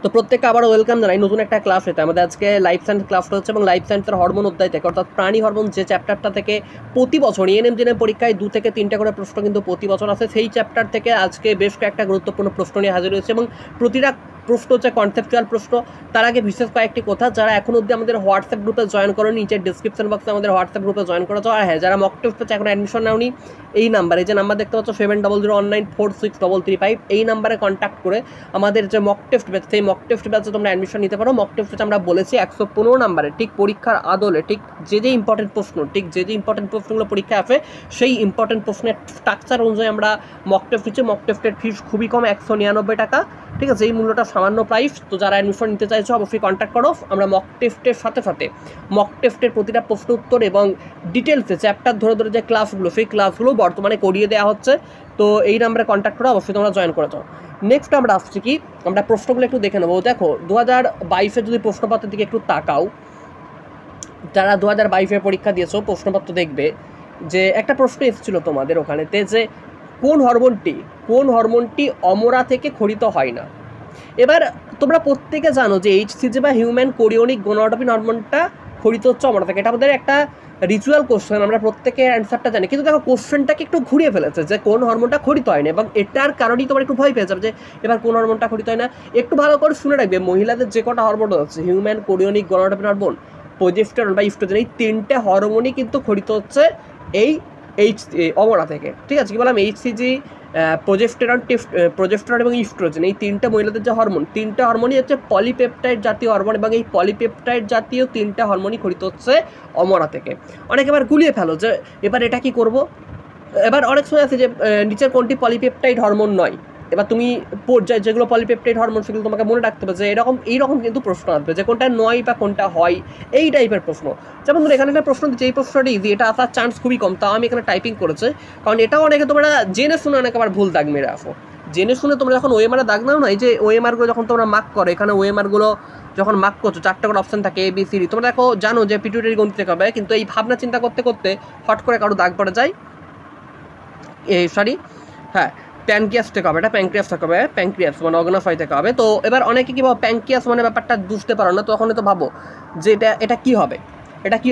তো প্রত্যেককে আবার ওয়েলকাম জানাই নতুন একটা ক্লাস হতে। আমাদের আজকে লাইফ সায়েন্স ক্লাসটা হচ্ছে এবং লাইফ সায়েন্সের হরমোন অধ্যায় থেকে অর্থাৎ প্রাণী হরমোন যে চ্যাপ্টারটা থেকে প্রতি বছর এএনএম পরীক্ষায় 2 থেকে 3টা করে প্রশ্ন কিন্তু প্রতি বছর আসে, সেই চ্যাপ্টার থেকে আজকে বেশ কয়েকটা গুরুত্বপূর্ণ প্রশ্ন নিয়ে হাজির হয়েছে এবং প্রতিটা প্রশ্ন হচ্ছে কনসেপচুয়াল প্রশ্ন। তার আগে বিশেষ কয়েকটি কথা, যারা এখন অবধি আমাদের হোয়াটসঅ্যাপ গ্রুপে জয়েন করো নিচের ডিসক্রিপশন বক্সে আমাদের হোয়াটসঅ্যাপ গ্রুপে জয়েন করেছো। আর হ্যাঁ, যারা মক টেস্ট পেছে এখন অ্যাডমিশন নাওনি, এই নাম্বারে যে নাম্বার দেখতে পাচ্ছ 7001946335 এই নাম্বারে কন্ট্যাক্ট করে আমাদের যে মক টেস্ট ব্যাচ সেই মক টেস্ট ব্যাচে তোমরা অ্যাডমিশন নিতে পারো। মক টেস্ট ব্যাচ আমরা বলেছি 115 নাম্বারে ঠিক পরীক্ষার আদলে ঠিক যে ইম্পর্টেন্ট প্রশ্ন যে ইম্পর্টেন্ট প্রশ্নগুলো পরীক্ষায় আসে সেই ইম্পর্টেন্ট প্রশ্নের স্ট্রাকচার অনুযায়ী আমরা মক টেস্ট দিচ্ছি। মক টেস্টের ফিস খুবই কম, 199 টাকা, ঠিক আছে, এই মূল্যটা সামান্য প্রাইস। তো যারা অ্যাডমিশন নিতে চাইছো অবশ্যই কন্ট্যাক্ট করো। আমরা মক টেস্টের সাথে সাথে মক টেস্টের প্রতিটা প্রশ্ন উত্তর এবং ডিটেলসে চ্যাপ্টার ধরে ধরে যে ক্লাসগুলো সেই ক্লাসগুলো বর্তমানে করিয়ে দেওয়া হচ্ছে। তো এই নাম্বারে কন্ট্যাক্ট করো, অবশ্যই তোমরা জয়েন করে যাও। নেক্সট আমরা আসছি কি, আমরা প্রশ্নগুলো একটু দেখে নেবো। দেখো 2022-এর যদি প্রশ্নপত্রের দিকে একটু তাকাও, যারা 2022-এ পরীক্ষা দিয়েছো প্রশ্নপত্র দেখবে যে একটা প্রশ্ন এসেছিল তোমাদের ওখানেতে যে কোন হরমোনটি অমরা থেকে খরিত হয় না। এবার তোমরা প্রত্যেকে জানো যে এইচসিজি বা হিউম্যান কোরিওনিক গোনাডোপিন হরমোনটা খরিত হচ্ছে অমরা থেকে। এটা আমাদের একটা রিচুয়াল কোশ্চেন, আমরা প্রত্যেকে অ্যান্সারটা জানি, কিন্তু দেখো কোশ্চেনটাকে একটু ঘুরিয়ে ফেলেছে যে কোন হরমোনটা খরিত হয় না, এবং এটার কারণেই তোমার একটু ভয় পেয়ে যাবে যে এবার কোন হরমোনটা খরিত হয় না। একটু ভালো করে শুনে রাখবে, মহিলাদের যে কটা হরমোন হচ্ছে হিউম্যান কোরিওনিক গোনাডোপিন হরমোন, প্রোজেস্টেরন বা ইস্ট্রোজেন, এই 3টে হরমোনই কিন্তু খরিত হচ্ছে এই অমরা থেকে। ঠিক আছে, কি বললাম, এইচসিজি, প্রোজেস্টেরন এবং ইস্ট্রোজেন, এই 3টে মহিলাদের যে হরমোন, 3টে হরমোনই হচ্ছে পলিপেপটাইড জাতীয় হরমোন, এবং এই পলিপেপটাইড জাতীয় 3টে হরমোনই খরিত হচ্ছে অমরা থেকে। অনেকে এবার গুলিয়ে ফেলো যে এবার এটা কি করব। এবার অনেক সময় আছে যে নিচের কোনটি পলিপেপটাইড হরমোন নয়। এবার তুমি যেগুলো পলিপেপটাইড হরমোন সেগুলো তোমাকে মনে রাখতে হবে যে এইরকম কিন্তু প্রশ্ন আসবে যে কোনটা নয় বা কোনটা হয়, এই টাইপের প্রশ্ন। যেমন ধরো এখানে একটা প্রশ্ন দিচ্ছে, এই প্রশ্নটা ইজি, এটা আসার চান্স খুবই কম, তাও আমি এখানে টাইপিং করেছি কারণ এটাও অনেকে তোমরা জেনে শুনে অনেকে আবার ভুল দাগ মেরে আসো। জেনে শুনে তোমরা যখন ওএমআর দাগ নাও না, এই যে ওএমআরগুলো যখন তোমরা মার্ক করো, এখানে ওএমআরগুলো যখন মার্ক করছো 4টা করে অপশন থাকে ABCD, তোমরা দেখো জানো যে পিটুইটারি গ্রন্থি থেকে হবে, কিন্তু এই ভাবনা চিন্তা করতে করতে হট করে কারো দাগ পড়ে যায়, হ্যাঁ প্যানক্রিয়াস থেকে হবে, এটা প্যানক্রিয়াস থেকে হবে, প্যানক্রিয়াস মানে অগ্নাশয় থেকে হবে। তো এবার অনেকে কি ভাবো প্যানক্রিয়াস মানে ব্যাপারটা বুঝতে পারো না, তখন তো ভাবো যে এটা কি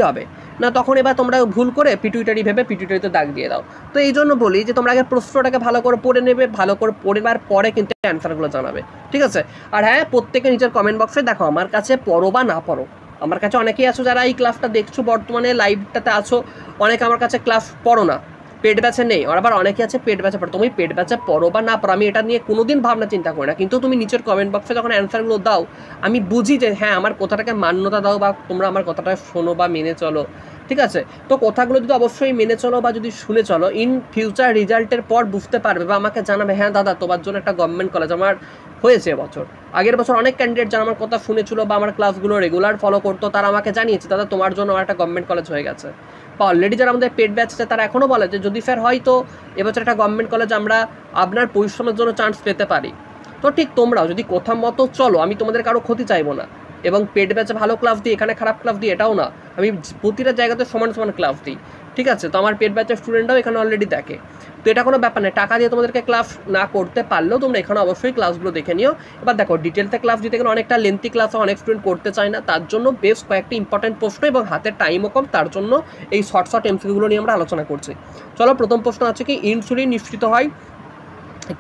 হবে না, তখন এবার তোমরা ভুল করে পিটুইটারি ভেবে পিটুইটারিতে দাগ দিয়ে দাও। তো এই জন্য বলি যে তোমরা আগে প্রশ্নটাকে ভালো করে পড়ে নেবে, ভালো করে পড়বার পরে কিন্তু অ্যান্সারগুলো জানাবে, ঠিক আছে। আর হ্যাঁ, প্রত্যেকে নিজের কমেন্ট বক্সে দেখো আমার কাছে পড়ো বা না পড়ো, আমার কাছে অনেকেই আছো যারা এই ক্লাসটা দেখছো বর্তমানে লাইভটাতে আছো, অনেকে আমার কাছে ক্লাস পড়ো না, পেড ব্যাচে নেই, আর আবার অনেকে আছে পেড ব্যাচে পড়ো। তুমি পেড ব্যাচে পড়ো বা না পড়ো আমি এটা নিয়ে কোনোদিন ভাবনা চিন্তা করি না, কিন্তু তুমি নিচের কমেন্ট বক্সে যখন অ্যান্সারগুলো দাও আমি বুঝি যে হ্যাঁ আমার কথাটাকে মান্যতা দাও বা তোমরা আমার কথাটা শোনো বা মেনে চলো, ঠিক আছে। তো কথাগুলো যদি অবশ্যই মেনে চলো বা যদি শুনে চলো, ইন ফিউচার রেজাল্টের পর বুঝতে পারবে বা আমাকে জানাবে হ্যাঁ দাদা তোমার জন্য একটা গভর্নমেন্ট কলেজ আমার হয়েছে এবছর। আগের বছর অনেক ক্যান্ডিডেট যারা আমার কথা শুনেছিল বা আমার ক্লাসগুলো রেগুলার ফলো করতো তারা আমাকে জানিয়েছে দাদা তোমার জন্য আমার একটা গভর্নমেন্ট কলেজ হয়ে গেছে। বা অলরেডি যারা আমাদের পেড ব্যাচ আছে তারা এখনও বলে যে যদি স্যার হয় তো এবছর একটা গভর্নমেন্ট কলেজ আমরা আপনার পরিশ্রমের জন্য চান্স পেতে পারি। তো ঠিক তোমরাও যদি কথা মতো চলো, আমি তোমাদের কারো ক্ষতি চাইবো না, এবং পেড ব্যাচে ভালো ক্লাস দিই, এখানে খারাপ ক্লাস দিই এটাও না, আমি প্রতিটা জায়গাতে সমান সমান ক্লাস দিই, ঠিক আছে। তো আমার পেড ব্যাচের স্টুডেন্টরাও এখানে অলরেডি দেখে, তো এটা কোনো ব্যাপার নেই। টাকা দিয়ে তোমাদেরকে ক্লাস না করতে পারলেও তোমরা এখানে অবশ্যই ক্লাসগুলো দেখে নিও। এবার দেখো ডিটেলসে ক্লাস দিতে গেলে অনেকটা লেন্থি ক্লাস অনেক স্টুডেন্ট করতে চায় না, তার জন্য বেশ কয়েকটি ইম্পর্টেন্ট প্রশ্ন এবং হাতের টাইমও কম, তার জন্য এই শর্ট এমসিকিউগুলো নিয়ে আমরা আলোচনা করছি। চলো প্রথম প্রশ্ন আছে কি, ইনসুলিন নিঃসৃত হয়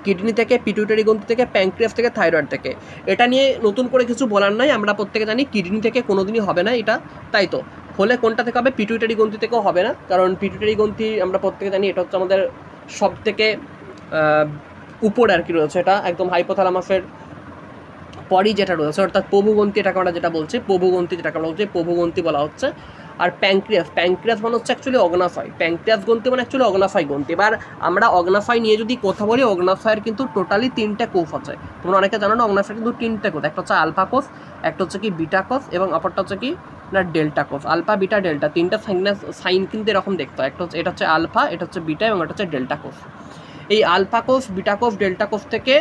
কিডনি থেকে, পিটুইটারি গ্রন্থি থেকে, প্যানক্রিয়াস থেকে, থাইরয়েড থেকে। এটা নিয়ে নতুন করে কিছু বলার নাই, আমরা প্রত্যেকে জানি কিডনি থেকে কোনোদিনই হবে না এটা, তাই তো হলে কোনটা থেকে হবে, পিটুইটারি গ্রন্থি থেকেও হবে না, কারণ পিটুইটারি গ্রন্থি আমরা প্রত্যেকে জানি এটা হচ্ছে আমাদের সব থেকে উপরে আর কি রয়েছে, এটা একদম হাইপোথ্যালামাসের পরই যেটা রয়েছে, অর্থাৎ প্রভুগ্রন্থি এটাকে আমরা যেটা বলছি, প্রভুগ্রন্থি যেটাকে আমরা বলছি প্রভুগ্রন্থি বলা হচ্ছে। আর প্যানক্রিয়াস মানে হচ্ছে অ্যাকচুয়ালি অগ্নাশয়, প্যানক্রিয়াস গ্রন্থি মানে অ্যাকচুয়ালি অগ্নাশয় গ্রন্থি। এবার আমরা অগ্নাশয় নিয়ে যদি কথা বলি, অগ্নাশয়ের কিন্তু টোটালি 3টে কোষ আছে, তোমরা অনেকে জানো না, অগ্নাশয় কিন্তু 3টে কোষ, একটা হচ্ছে আলফা কোষ, একটা হচ্ছে কি বিটা কোষ, এবং অপরটা হচ্ছে কি না ডেল্টা কোষ। আলফা বিটা ডেল্টা 3টা সাইন কিন্তু এরকম দেখতে হয়, একটা হচ্ছে এটা হচ্ছে আলফা, এটা হচ্ছে বিটা এবং এটা হচ্ছে ডেল্টা কোষ। এই আলফা কোষ, বিটা কোষ, ডেল্টা কোষ থেকে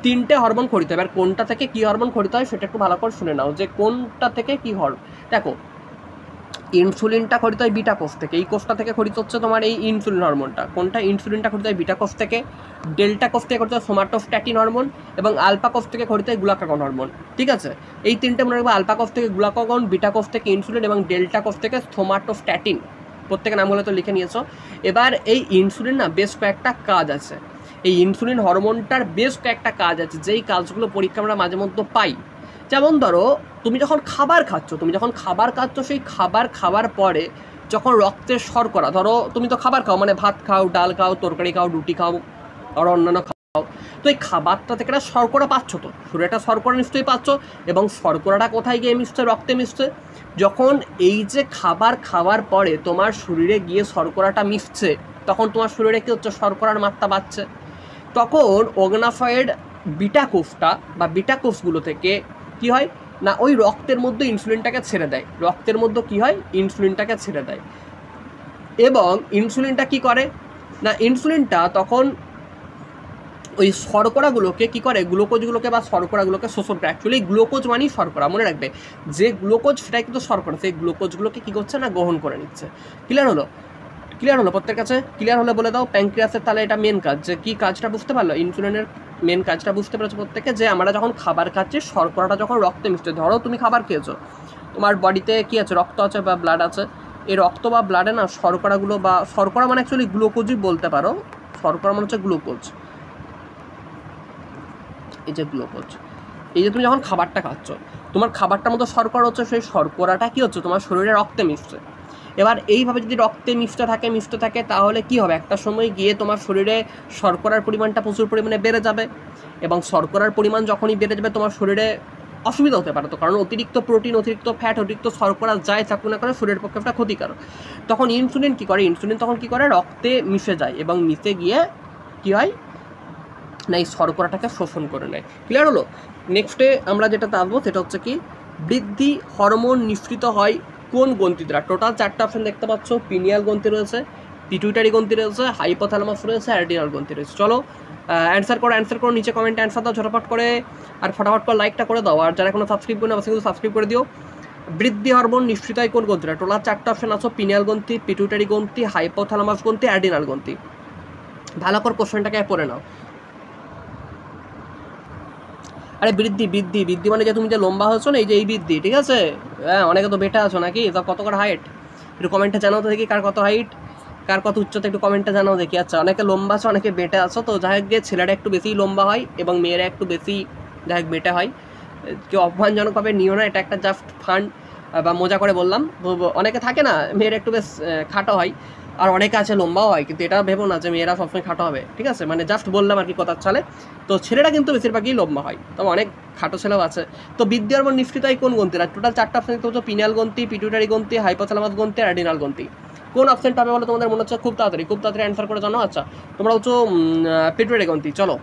3টে হরমোন খরিত হয়। এবার কোনটা থেকে কী হরমোন খরিত হয় সেটা একটু ভালো করে শুনে নাও যে কোনটা থেকে কী হরমোন। দেখো ইনসুলিনটা খরিত হয় বিটা কোষ থেকে, এই কোষটা থেকে খরিত হচ্ছে তোমার এই ইনসুলিন হরমোনটা। কোনটা? ইনসুলিনটা খরিত হয় বিটা কোষ থেকে, ডেল্টা কোষ থেকে খরিত হয় সোমাটোস্ট্যাটিন হরমোন, এবং আলফা কোষ থেকে খরিত হয় গ্লুকাগন হরমোন। ঠিক আছে, এই তিনটে মনে রাখবে, আলফা কোষ থেকে গ্লুকাগন, বিটা কোষ থেকে ইনসুলিন এবং ডেল্টা কোষ থেকে সোমাটোস্ট্যাটিন। প্রত্যেকের নামগুলো তো লিখে নিয়েছো। এবার এই ইনসুলিন না বেশ কয়েকটা কাজ আছে, এই ইনসুলিন হরমোনটার বেশ কয়েকটা কাজ আছে, যেই কাজগুলো পরীক্ষা আমরা মাঝে মধ্যে পাই। যেমন ধরো তুমি যখন খাবার খাচ্ছ, সেই খাবার খাওয়ার পরে যখন রক্তের শর্করা, ধরো তুমি তো খাবার খাও, মানে ভাত খাও, ডাল খাও, তরকারি খাও, রুটি খাও আর অন্যান্য খাও, তো এই খাবারটা থেকে একটা শর্করা পাচ্ছ, তো শরীরে একটা শর্করা নিশ্চয়ই পাচ্ছ, এবং শর্করাটা কোথায় গিয়ে মিশছে? রক্তে মিশছে। যখন এই যে খাবার খাওয়ার পরে তোমার শরীরে গিয়ে শর্করাটা মিশছে, তখন তোমার শরীরে কী হচ্ছে? শর্করার মাত্রা বাড়ছে। তখন অগ্নাশয়েড বিটা কোষটা বা বিটা কোষগুলো থেকে কী হয় না, ওই রক্তের মধ্যে ইনসুলিনটাকে ছেড়ে দেয়। রক্তের মধ্যে কী হয়? ইনসুলিনটাকে ছেড়ে দেয়। এবং ইনসুলিনটা কি করে না, ইনসুলিনটা তখন ওই শর্করাগুলোকে কী করে? গ্লুকোজগুলোকে বা শর্করাগুলোকে শোষণ করে। অ্যাকচুয়ালি গ্লুকোজ মানেই শর্করা, মনে রাখবে, যে গ্লুকোজ সেটাই কিন্তু শর্করা, সেই গ্লুকোজগুলোকে কী করছে না, গ্রহণ করে নিচ্ছে। ক্লিয়ার হলো? প্রত্যেকের কাছে ক্লিয়ার হলে বলে দাও প্যানক্রিয়াসের তাহলে এটা মেন কাজ, যে কী কাজটা বুঝতে পারলো? ইনসুলিনের মেন কাজটা বুঝতে পেরেছো প্রত্যেকে, যে আমরা যখন খাবার খাচ্ছি, শর্করাটা যখন রক্তে মিশছে, ধরো তুমি খাবার খেয়েছো, তোমার বডিতে কী আছে? রক্ত আছে বা ব্লাড আছে। এই রক্ত বা ব্লাডে না শর্করাগুলো, বা শর্করা মানে অ্যাকচুয়ালি গ্লুকোজই বলতে পারো, শর্করা মানে হচ্ছে গ্লুকোজ। এই যে গ্লুকোজ, এই যে তুমি যখন খাবারটা খাচ্ছ, তোমার খাবারটার মতো শর্করা হচ্ছে, সেই শর্করাটা কী হচ্ছে? তোমার শরীরে রক্তে মিশছে। এবার এইভাবে যদি রক্তে মিশতে থাকে তাহলে কি হবে? একটা সময় গিয়ে তোমার শরীরে শর্করার পরিমাণটা প্রচুর পরিমাণে বেড়ে যাবে, এবং শর্করার পরিমাণ যখনই বেড়ে যাবে তোমার শরীরে অসুবিধা হতে পারে। তো কারণ অতিরিক্ত প্রোটিন, অতিরিক্ত ফ্যাট, অতিরিক্ত শর্করা যাই থাকুক না করে শরীরের পক্ষে একটা ক্ষতিকারক। তখন ইনসুলিন কী করে? ইনসুলিন তখন কী করে? রক্তে মিশে যায়, এবং মিশে গিয়ে কী হয় না, এই শর্করাটাকে শোষণ করে নেয়। ক্লিয়ার হলো? নেক্সটে আমরা যেটাতে আসবো সেটা হচ্ছে কি, বৃদ্ধি হরমোন নিঃসৃত হয় কোন গ্রন্থি দ্বারা? টোটাল 4টা অপশন দেখতে পাচ্ছ। পিনিয়াল গ্রন্থি রয়েছে, পিটুইটারি গ্রন্থি রয়েছে, হাইপোথ্যালামাস রয়েছে, অ্যাড্রিনাল গ্রন্থি রয়েছে। চলো অ্যান্সার করো, নিচে কমেন্টে অ্যান্সার দাও ঝটপট করে, আর ফটাফট করে লাইকটা করে দাও, আর যারা কোনো সাবস্ক্রাইব করে না অবশ্যই কিন্তু সাবস্ক্রাইব করে দিও। বৃদ্ধি হরমোন নিঃসৃত হয় কোন গ্রন্থি দ্বারা? টোটাল 4টা অপশন আছে, পিনিয়াল গ্রন্থি, পিটুইটারি গ্রন্থি, হাইপোথ্যালামাস গ্রন্থি, অ্যাড্রিনাল গ্রন্থি। ভালো করে কোশ্চেনটাকে পড়ে নাও। আরে বৃদ্ধি মানে যে তুমি যে লম্বা হচ্ছ না, এই যে এই বৃদ্ধি, ঠিক আছে? হ্যাঁ, অনেকে তো বেটা আছো নাকি? তা কত করে হাইট একটু কমেন্টে জানাও তো দেখি, কার কত হাইট, কার কত উচ্চতা একটু কমেন্টে জানাও দেখি। আচ্ছা, অনেকে লম্বা আছো, অনেকে বেটে আছো, তো যাই হোক গিয়ে ছেলেরা একটু বেশি লম্বা হয় এবং মেয়েরা একটু বেশি যাই হোক বেটে হয়। কেউ অপমানজনকভাবে নিও না, এটা একটা জাস্ট ফান বা মজা করে বললাম। অনেকে থাকে না মেয়েরা একটু বেশ খাটো হয়, আর অনেকে আছে লম্বাও হয়, কিন্তু এটা ভেবো না যে মেয়েরা সবসময় খাটো হবে, ঠিক আছে? মানে জাস্ট বললাম আর কি কথার চালে। তো ছেলেরা কিন্তু বেশিরভাগই লম্বা হয়, তবে অনেক খাটো ছেলেও আছে। তো বৃদ্ধি হরমোন নিঃসৃত হয় কোন গ্রন্থিরা? টোটাল 4টা অপশন দেখতে হচ্ছে, পিনিয়াল গ্রন্থি, পিটুইটারি গ্রন্থি, হাইপোথ্যালামাস গ্রন্থি, অ্যাড্রিনাল গ্রন্থি। কোন অপশনটা হবে বলে তোমাদের মনে হচ্ছে? খুব তাড়াতাড়ি অ্যান্সার করে জানো। আচ্ছা, তোমরা হচ্ছে পিটুইটারি গ্রন্থি। চলো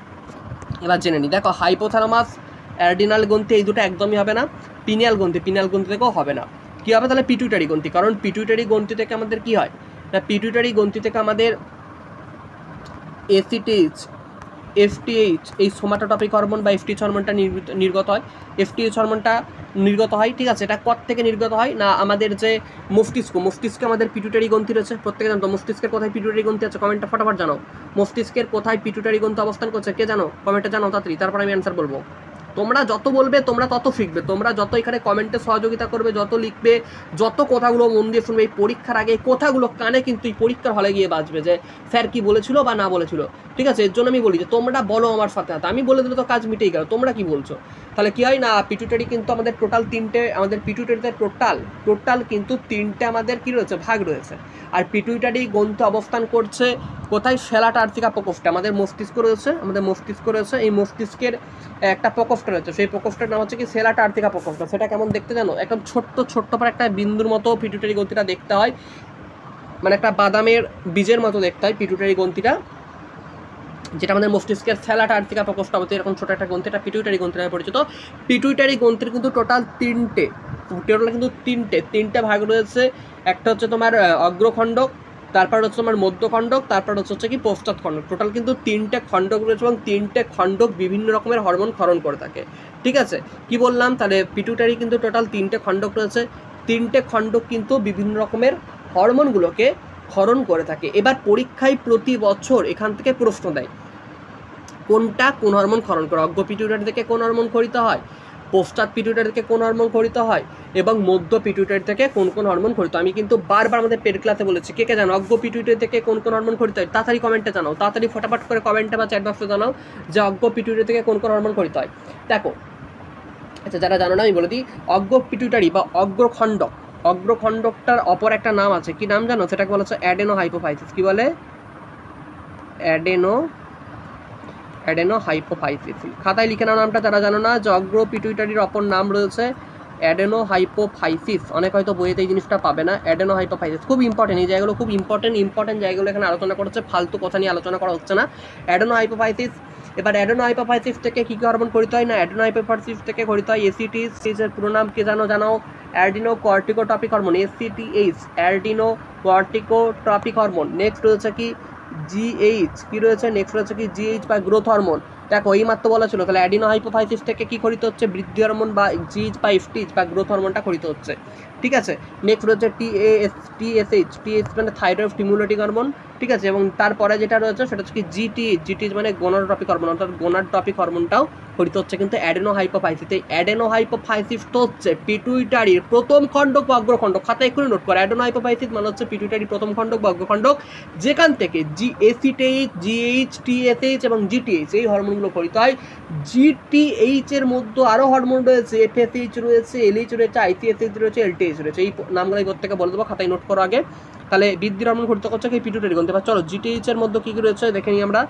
এবার জেনে নিই। দেখো, হাইপোথ্যালামাস, অ্যাড্রিনাল গ্রন্থি এই দুটো একদমই হবে না। পিনিয়াল গ্রন্থি থেকেও হবে না। কী হবে তাহলে? পিটুইটারি গ্রন্থি। কারণ পিটুইটারি গ্রন্থি থেকে আমাদের কী হয় না, পিটুইটারি গ্রন্থি থেকে আমাদের এসিটিএইচ, এফটিএইচ, এই সোমাটোটপিক হরমোন বা এফটিএইচ হরমোনটা নির্গত হয়। এফটিএইচ হরমোনটা নির্গত হয়, ঠিক আছে? এটা কত থেকে নির্গত হয় না, আমাদের যে মস্তিষ্কে আমাদের পিটুইটারি গ্রন্থি রয়েছে। প্রত্যেকে জানো তো মস্তিষ্কের কোথায় পিটুইটারি গ্রন্থি আছে? কমেন্টটা ফটাফট জানাও। মস্তিষ্কের কোথায় পিটুইটারি গ্রন্থি অবস্থান করছে কে জানো? কমেন্টে জানাও তাড়াতাড়ি, তারপর আমি অ্যান্সার বলবো। তোমরা যত বলবে তোমরা তত শিখবে, তোমরা যত এখানে কমেন্টে সহযোগিতা করবে, যত লিখবে, যত কথাগুলো মন দিয়ে শুনবে, এই পরীক্ষার আগে কথাগুলো কানে কিন্তু এই পরীক্ষার হলে গিয়ে বাজবে যে স্যার কি বলেছিল বা না বলেছিল, ঠিক আছে? এর জন্য আমি বলি যে তোমরা বলো আমার সাথে সাথে, আমি বলে দিলে তো কাজ মিটেই গেল, তোমরা কি বলছো? তাহলে কী হয় না, পিটুইটারি কিন্তু আমাদের টোটাল 3টে, আমাদের পিটুইটারিতে টোটাল কিন্তু 3টে আমাদের কী রয়েছে? ভাগ রয়েছে। আর পিটুইটারি গ্রন্থি অবস্থান করছে কোথায়? সেলাটা আর্থিকা প্রকোষ্ঠে। আমাদের মস্তিষ্ক রয়েছে, এই মস্তিষ্কের একটা প্রকোষ্ঠ রয়েছে, সেই প্রকোষ্ঠের নাম হচ্ছে কি? সেলাটা আর্থিকা প্রকোষ্ঠ। সেটা কেমন দেখতে জানো? একদম ছোট্ট পর একটা বিন্দুর মতো পিটুইটারি গ্রন্থিটা দেখতে হয়, মানে একটা বাদামের বীজের মতো দেখতে হয় পিটুইটারি গ্রন্থিটা, যেটা আমাদের মস্তিষ্কের সেলাটা আর্থিকা প্রকোষ্ঠ অবস্থা এরকম ছোটো একটা গ্রন্থি, এটা পিটুইটারি গ্রন্থি নামে পরিচিত। পিটুইটারি গ্রন্থির কিন্তু টোটাল তিনটে ভাগ রয়েছে। একটা হচ্ছে তোমার অগ্রখণ্ডক, তারপর হচ্ছে তোমার মধ্যখণ্ডক, তারপর হচ্ছে কি পশ্চাৎখণ্ডক। টোটাল কিন্তু 3টে খণ্ডক রয়েছে, এবং 3টে খণ্ডক বিভিন্ন রকমের হরমোন ক্ষরণ করে থাকে, ঠিক আছে? কি বললাম? তাহলে পিটুইটারি কিন্তু টোটাল 3টে খণ্ডক রয়েছে। তিনটে খণ্ডক কিন্তু বিভিন্ন রকমের হরমোনগুলোকে ক্ষরণ করে থাকে। এবার পরীক্ষায় প্রতি বছর এখান থেকে প্রশ্ন দেয়, কোনটা কোন হরমোন ক্ষরণ করে, অগ্র পিটুইটারি থেকে কোন হরমোন ক্ষরিত হয়, পশ্চাৎ পিটুইটারি থেকে কোন হরমোন ক্ষরিত হয়, এবং মধ্য পিটুইটারি থেকে কোন কোন হরমোন ক্ষরিত। আমি কিন্তু বারবার আমাদের পেড ক্লাসে বলেছি, কে কে জানো অগ্র পিটুইটারি থেকে কোন কোন হরমোন ক্ষরিত হয়? তাড়াতাড়ি কমেন্টে জানাও, তাড়াতাড়ি ফটাফট করে কমেন্টে বা চ্যাট বক্সে জানাও যে অগ্র পিটুইটারি থেকে কোন কোন হরমোন ক্ষরিত হয়। দেখো, আচ্ছা যারা জানো না আমি বলে দিই, অগ্র পিটুইটারি বা অগ্রখণ্ডক, অগ্রখণ্ডকটার অপর একটা নাম আছে, কি নাম জানো? সেটাকে বলা হচ্ছে অ্যাডেনো হাইপোফাইসিস। কি বলে? Adeno hypophysis. খাতায় লিখে নাও নামটা যারা জানো না, যে অগ্র পিটুইটারির অপর নাম রয়েছে অ্যাডেনো হাইপোফাইসিস। অনেক হয়তো বইয়েতে এই জিনিসটা পাবে না, অ্যাডেনো হাইপোফাইসিস। খুব ইম্পর্টেন্ট, এই জায়গাগুলো খুব ইম্পর্টেন্ট জায়গাগুলো এখানে আলোচনা করা হচ্ছে, ফালতু কথা নিয়ে আলোচনা করা হচ্ছে না। Adeno hypophysis. এবার অ্যাডেনো হাইপোফাইসিস থেকে কী কী হরমোন ক্ষরিত হয়? না, অ্যাডেনো হাইপোফাইসিস থেকে ক্ষরিত হয় এসিটিএইচ, এর পুরো নাম কি জানাও? Adeno corticotropic hormone, ACTH, adeno corticotropic hormone. Next রয়েছে কি জিএইচ, কি রয়েছে নেক্সট রয়েছে কি জিএইচ বা গ্রোথ হরমোন। দেখো এই মাত্র বলা ছিল, তাহলে অ্যাডিনো হাইপোফাইসিস থেকে কি ক্ষরিত হচ্ছে? বৃদ্ধি হরমোন বা জিএইচ বা এফটিএইচ বা গ্রোথ হরমোনটা ক্ষরিত হচ্ছে। ঠিক আছে, নেক্সট রয়েছে টিএসএইচ মানে থাইরয়েড স্টিমুলেটিং হরমোন। ঠিক আছে, এবং তারপরে যেটা রয়েছে সেটা হচ্ছে কি জিটিএইচ মানে গোনাডোট্রপিক হরমোন, অর্থাৎ গোনাডোট্রপিক হরমোনটাও ক্ষরিত হচ্ছে কিন্তু অ্যাডেনো হাইপোফাইসিস। এই অ্যাডেনো হাইপোফাইসিস তো হচ্ছে পিটুইটারির প্রথম খণ্ডক বা অগ্রখণ্ডক। খাতায় এক্ষুনি নোট করে, অ্যাডেনো হাইপোফাইসিস মানে হচ্ছে পিটুইটারির প্রথম খণ্ডক বা অগ্রখণ্ডক, যেখান থেকে এসিটিএইচ, জিএইচ, টিএসএইচ এবং জিটিএইচ এই হরমোনগুলো ক্ষরিত হয়। জিটিএইচ এর মধ্যে আরও হরমোন রয়েছে, এফএসএইচ রয়েছে, এলএইচ রয়েছে, আইসিএসএইচ রয়েছে, এলটিএইচ রয়েছে। এই নামগুলো প্রত্যেকে বলে দেবো, খাতায় নোট করো আগে। তাহলে বৃদ্ধির হরমোন ক্ষরিত করছে কি পিটুইটারি গ্রন্থি। এবার চলো জিটিএইচ এর মধ্যে কী কী রয়েছে দেখে নিই আমরা।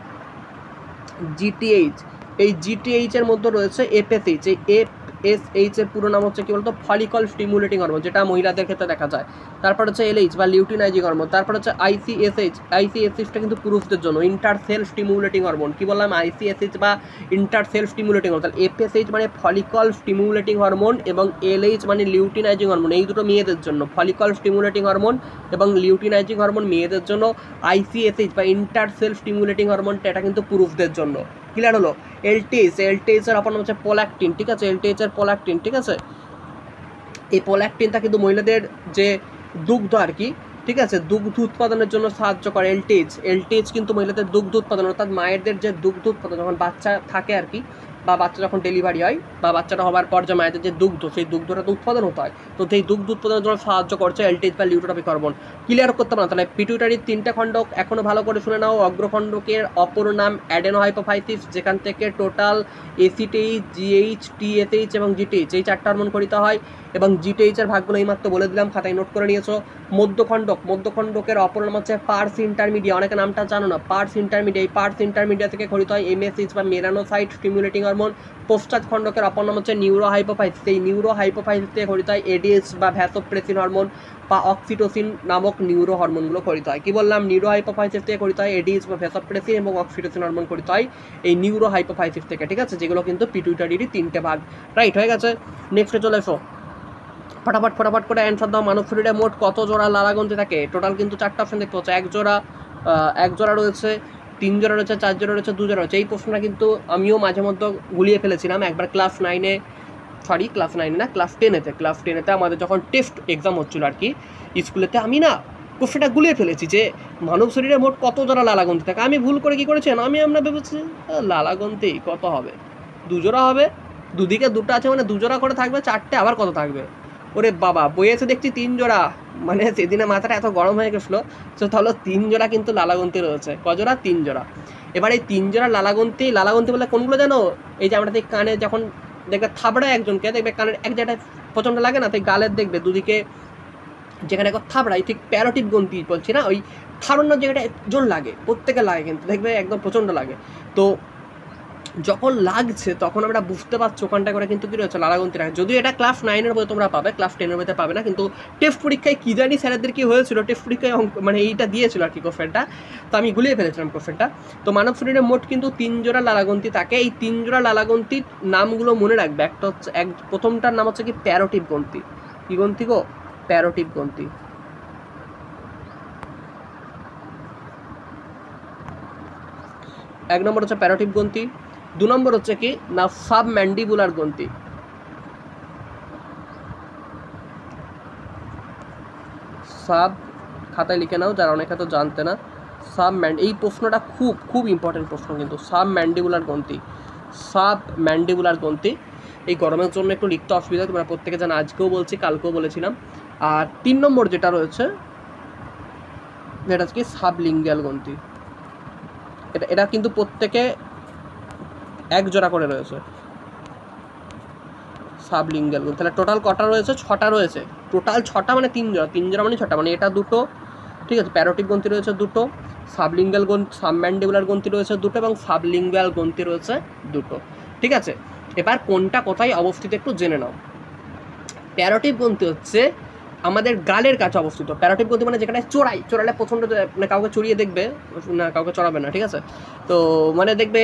জিটিএইচ, এই জিটিএইচ এর মধ্যে রয়েছে এফএসএইচ। এই এফএসএইচ এর পুরো নাম হচ্ছে কি বলতো? ফলিকল স্টিমুলেটিং হরমোন, যেটা মহিলাদের ক্ষেত্রে দেখা যায়। তারপর হচ্ছে এলএইচ বা লিউটিনাইজিং হরমোন। তারপর হচ্ছে আইসিএসএইচটা কিন্তু পুরুষদের জন্য, ইন্টারসেল স্টিমুলেটিং হরমোন। কি বললাম? আইসিএসএইচ বা ইন্টারসেল স্টিমুলেটিং হরমোন। তাহলে এফএসএইচ মানে ফলিকল স্টিমুলেটিং হরমোন এবং এলএইচ মানে লিউটিনাইজিং হরমোন, এই দুটো মেয়েদের জন্য। ফলিকল স্টিমুলেটিং হরমোন এবং লিউটিনাইজিং হরমোন মেয়েদের জন্য, আইসিএসএইচ বা ইন্টারসেল স্টিমুলেটিং হরমোনটা এটা কিন্তু পুরুষদের জন্য। ক্লিয়ার হলো? এলটিএইচ এর অপর নাম হচ্ছে প্রোল্যাকটিন। ঠিক আছে, এলটিএইচ এর প্রোল্যাকটিন। ঠিক আছে, এই প্রোল্যাকটিনটা কিন্তু মহিলাদের যে দুগ্ধ আর কি, ঠিক আছে, দুগ্ধ উৎপাদনের জন্য সাহায্য করে। এলটিএইচ কিন্তু মহিলাদের দুগ্ধ উৎপাদন, অর্থাৎ মায়েদের যে দুগ্ধ উৎপাদন যখন বাচ্চা থাকে আর কি, বা বাচ্চা যখন ডেলিভারি হয় বা বাচ্চাটা হওয়ার পর যে মায়েদের যে দুগ্ধ, সেই দুগ্ধটা তো উৎপাদন হতে হয়, তো সেই দুগ্ধ উৎপাদনের জন্য সাহায্য করছে এলটিএইচ বা লিউটোট্রপিক হরমোন। ক্লিয়ার করতে পারো? তাহলে পিটুইটারির তিনটে খণ্ডক এখনও ভালো করে শুনে নাও। অগ্রখণ্ডকের অপর নাম অ্যাডেনো হাইপোফাইসিস, যেখান থেকে টোটাল এসিটিএইচ, জিএইচ, টিএসএইচ এবং জিটিএইচ এই চারটা হরমোন ক্ষরিত হয়। এবং জিটিএইচ এর ভাগগুলো এইমাত্র বলে দিলাম, খাতায় নোট করে নিয়েছো। মধ্যখণ্ডকের অপর নাম হচ্ছে পার্স ইন্টারমিডিয়া। অনেকে নামটা জানো না, পার্স ইন্টারমিডিয়া। এই পার্স ইন্টারমিডিয়া থেকে ক্ষরিত হয় এমএসএইচ বা মেলানোসাইট স্টিমুলেটিং হরমোন। পশ্চাৎ খণ্ডকের অপর নাম হচ্ছে নিউরো হাইপোফাইসিস। এই নিউরো হাইপোফাইসিস থেকে ক্ষরিত হয় এডিএইচ বা ভ্যাসোপ্রেসিন হরমোন বা অক্সিটোসিন নামক নিউরো হরমোনগুলো ক্ষরিত হয়। কি বললাম? নিউরো হাইপোফাইসিস থেকে ক্ষরিত হয় এডিএইচ বা ভ্যাসোপ্রেসিন এবং অক্সিটোসিন হরমোন ক্ষরিত হয় এই নিউরো হাইপোফাইসিস থেকে। ঠিক আছে, যেগুলো কিন্তু পিটুইটারিরই তিনটে ভাগ। রাইট, হয়ে গেছে। নেক্সটে চলে এসো, ফটাফট করে অ্যান্সার দাও। মানব শরীরে মোট কত জোড়া লালাগ্রন্থি থাকে? টোটাল কিন্তু চারটা অপশন দেখতে পাচ্ছ। এক জোড়া রয়েছে, 3 জোড়া রয়েছে, 4 জোড়া রয়েছে, 2 জোড়া রয়েছে। এই প্রশ্নটা কিন্তু আমিও মাঝে মধ্যে গুলিয়ে ফেলেছিলাম একবার ক্লাস 10-এতে আমাদের যখন টেস্ট এক্সাম হচ্ছিল আর কি স্কুলেতে, আমি না কোশ্চেনটা গুলিয়ে ফেলেছি যে মানব শরীরে মোট কত জোড়া লালাগ্রন্থি থাকে। আমি ভুল করে কি করেছি, আমরা ভেবেছি লালাগ্রন্থি কত হবে, 2 জোড়া হবে, দুদিকে দুটো আছে মানে 2 জোড়া করে থাকবে, 4টে আবার কত থাকবে। ওরে বাবা, বইয়ে এসে দেখছি 3 জোড়া। মানে সেদিনে মাথাটা এত গরম হয়ে গেছিলো। তো তাহলে 3 জোড়া কিন্তু লালাগ্রন্থি রয়েছে। ক জোড়া? 3 জোড়া। এবার এই 3 জোড়া লালাগ্রন্থি বলে কোনগুলো জানো? এই যে আমরা কানে যখন দেখবে থাবড়ায় একজনকে, দেখবে কানের এক জায়গায় প্রচণ্ড লাগে না, তাই গালের দেখবে দুদিকে যেখানে থাবড়াই, ঠিক প্যারোটিড গ্রন্থি বলছি না, ওই থাবড়ানোর জায়গাটা জোর লাগে, প্রত্যেকে লাগে কিন্তু দেখবে একদম প্রচণ্ড লাগে। তো যখন লাগছে তখন আমরা বুঝতে পারছি ওখানটা করে কিন্তু কী রয়েছে, লালাগ্রন্থি রাখে। যদিও এটা ক্লাস 9-এর বই তোমরা পাবে, ক্লাস 10-এর বইতে পাবে না। কিন্তু টেস্ট পরীক্ষায় কী জানি স্যারেদের কী হয়েছিল, টেস্ট পরীক্ষায় মানে এইটা দিয়েছিল আর কি কোশ্চেনটা, তো আমি গুলিয়ে ফেলেছিলাম কোশ্চেনটা। তো মানব শরীরে মোট কিন্তু 3 জোড়া লালাগ্রন্থি থাকে। এই 3 জোড়া লালাগ্রন্থির নামগুলো মনে রাখবে। একটা হচ্ছে প্রথমটার নাম হচ্ছে কি প্যারোটিড গ্রন্থি। কী গ্রন্থি গো? প্যারোটিড গ্রন্থি। এক নম্বর হচ্ছে প্যারোটিড গ্রন্থি। 2 নম্বর হচ্ছে কি না সাবম্যান্ডিবুলার গ্রন্থি। সাব, খাতায় লিখে নাও যারা অনেকে তো জানতে না। এই প্রশ্নটা খুব খুব ইম্পর্টেন্ট প্রশ্ন কিন্তু, সাব ম্যান্ডিবুলার গ্রন্থি এই গরমের জন্য একটু লিখতে অসুবিধা, তোমরা প্রত্যেকে জানো, আজকেও বলছি কালকেও বলেছিলাম। আর 3 নম্বর যেটা রয়েছে যেটা হচ্ছে কি সাবলিঙ্গুয়াল গ্রন্থি, এটা কিন্তু প্রত্যেকে এক জোড়া করে রয়েছে সাবলিঙ্গুয়াল গ্রন্থি। তাহলে টোটাল কটা রয়েছে? 6টা রয়েছে, টোটাল 6টা মানে 3 জোড়া মানে 6টা, মানে এটা 2টো, ঠিক আছে, প্যারোটিড গ্রন্থি রয়েছে 2টো, সাবম্যান্ডিবুলার গ্রন্থি রয়েছে 2টো এবং সাবলিঙ্গুয়াল গ্রন্থি রয়েছে 2টো, ঠিক আছে। এবার কোনটা কোথায় অবস্থিত একটু জেনে নাও। প্যারোটিড গ্রন্থি হচ্ছে আমাদের গালের কাছে অবস্থিত। প্যারোটিড গ্রন্থি মানে যেখানে চড়ালে প্রচণ্ড, মানে কাউকে চড়িয়ে দেখবে না, কাউকে চড়াবে না, ঠিক আছে। তো মানে দেখবে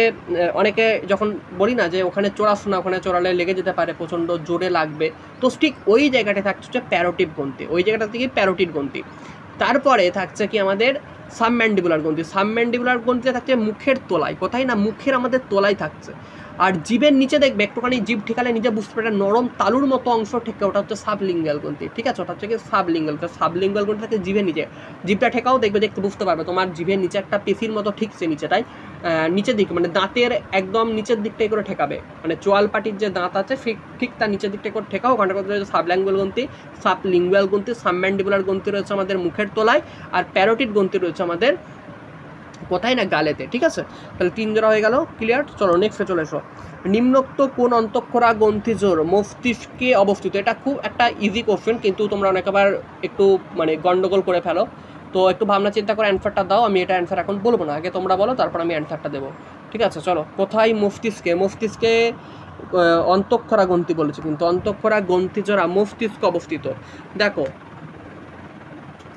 অনেকে যখন বলি না যে ওখানে চড়াস না, ওখানে চড়ালে লেগে যেতে পারে, প্রচণ্ড জোরে লাগবে, তো ঠিক ওই জায়গাটা থাকছে হচ্ছে প্যারোটিড গ্রন্থি, ওই জায়গাটা থেকে প্যারোটিড গ্রন্থি। তারপরে থাকছে কি আমাদের সাবম্যান্ডিবুলার গ্রন্থি। সাবম্যান্ডিবুলার গ্রন্থিতে থাকছে মুখের তলায়, কোথায় না মুখের আমাদের তলায় থাকছে। আর জিভের নিচে দেখবে একটুখানি জিভ ঠেকালে নিজে বুঝতে পারে নরম তালুর মতো অংশ ঠেকে, ওটা হচ্ছে সাবলিঙ্গুয়াল গ্রন্থি, ঠিক আছে, ওটা হচ্ছে কি সাবলিঙ্গুয়াল গ্রন্থি থাকে জিভের নিচে। জিভটা ঠেকাও দেখবে, দেখতে বুঝতে পারবে তোমার জিভের নিচে একটা পেশির মতো ঠিকছে নিচেটাই, নিচের দিক মানে দাঁতের একদম নিচের দিকটাই করে ঠেকাবে, মানে চোয়াল পাটির যে দাঁত আছে ঠিক তার নিচের দিকটাই করে ঠেকাও। ওখানটা রয়েছে সাবলিঙ্গুয়াল গ্রন্থি, সাবম্যান্ডিবুলার গ্রন্থি রয়েছে আমাদের মুখের তলায়, আর প্যারোটিড গ্রন্থি রয়েছে আমাদের কোথায় না গালেতে, ঠিক আছে। তাহলে 3 জোড়া হয়ে গেল, ক্লিয়ার। চলো নেক্সটে চলে এসো। নিম্নোক্ত কোন অন্তঃক্ষরা গ্রন্থিজোড় মস্তিষ্কে অবস্থিত? এটা খুব একটা ইজি কোশ্চেন, কিন্তু তোমরা অনেকবার একটু মানে গন্ডগোল করে ফেলো, তো একটু ভাবনা চিন্তা করে অ্যান্সারটা দাও। আমি এটা অ্যান্সার এখন বলবো না, আগে তোমরা বলো, তারপর আমি অ্যান্সারটা দেবো, ঠিক আছে। চলো, কোথায় মস্তিষ্কে অন্তঃক্ষরা গ্রন্থি বলেছে, কিন্তু অন্তঃক্ষরা গ্রন্থিজোড়া মস্তিষ্কে অবস্থিত। দেখো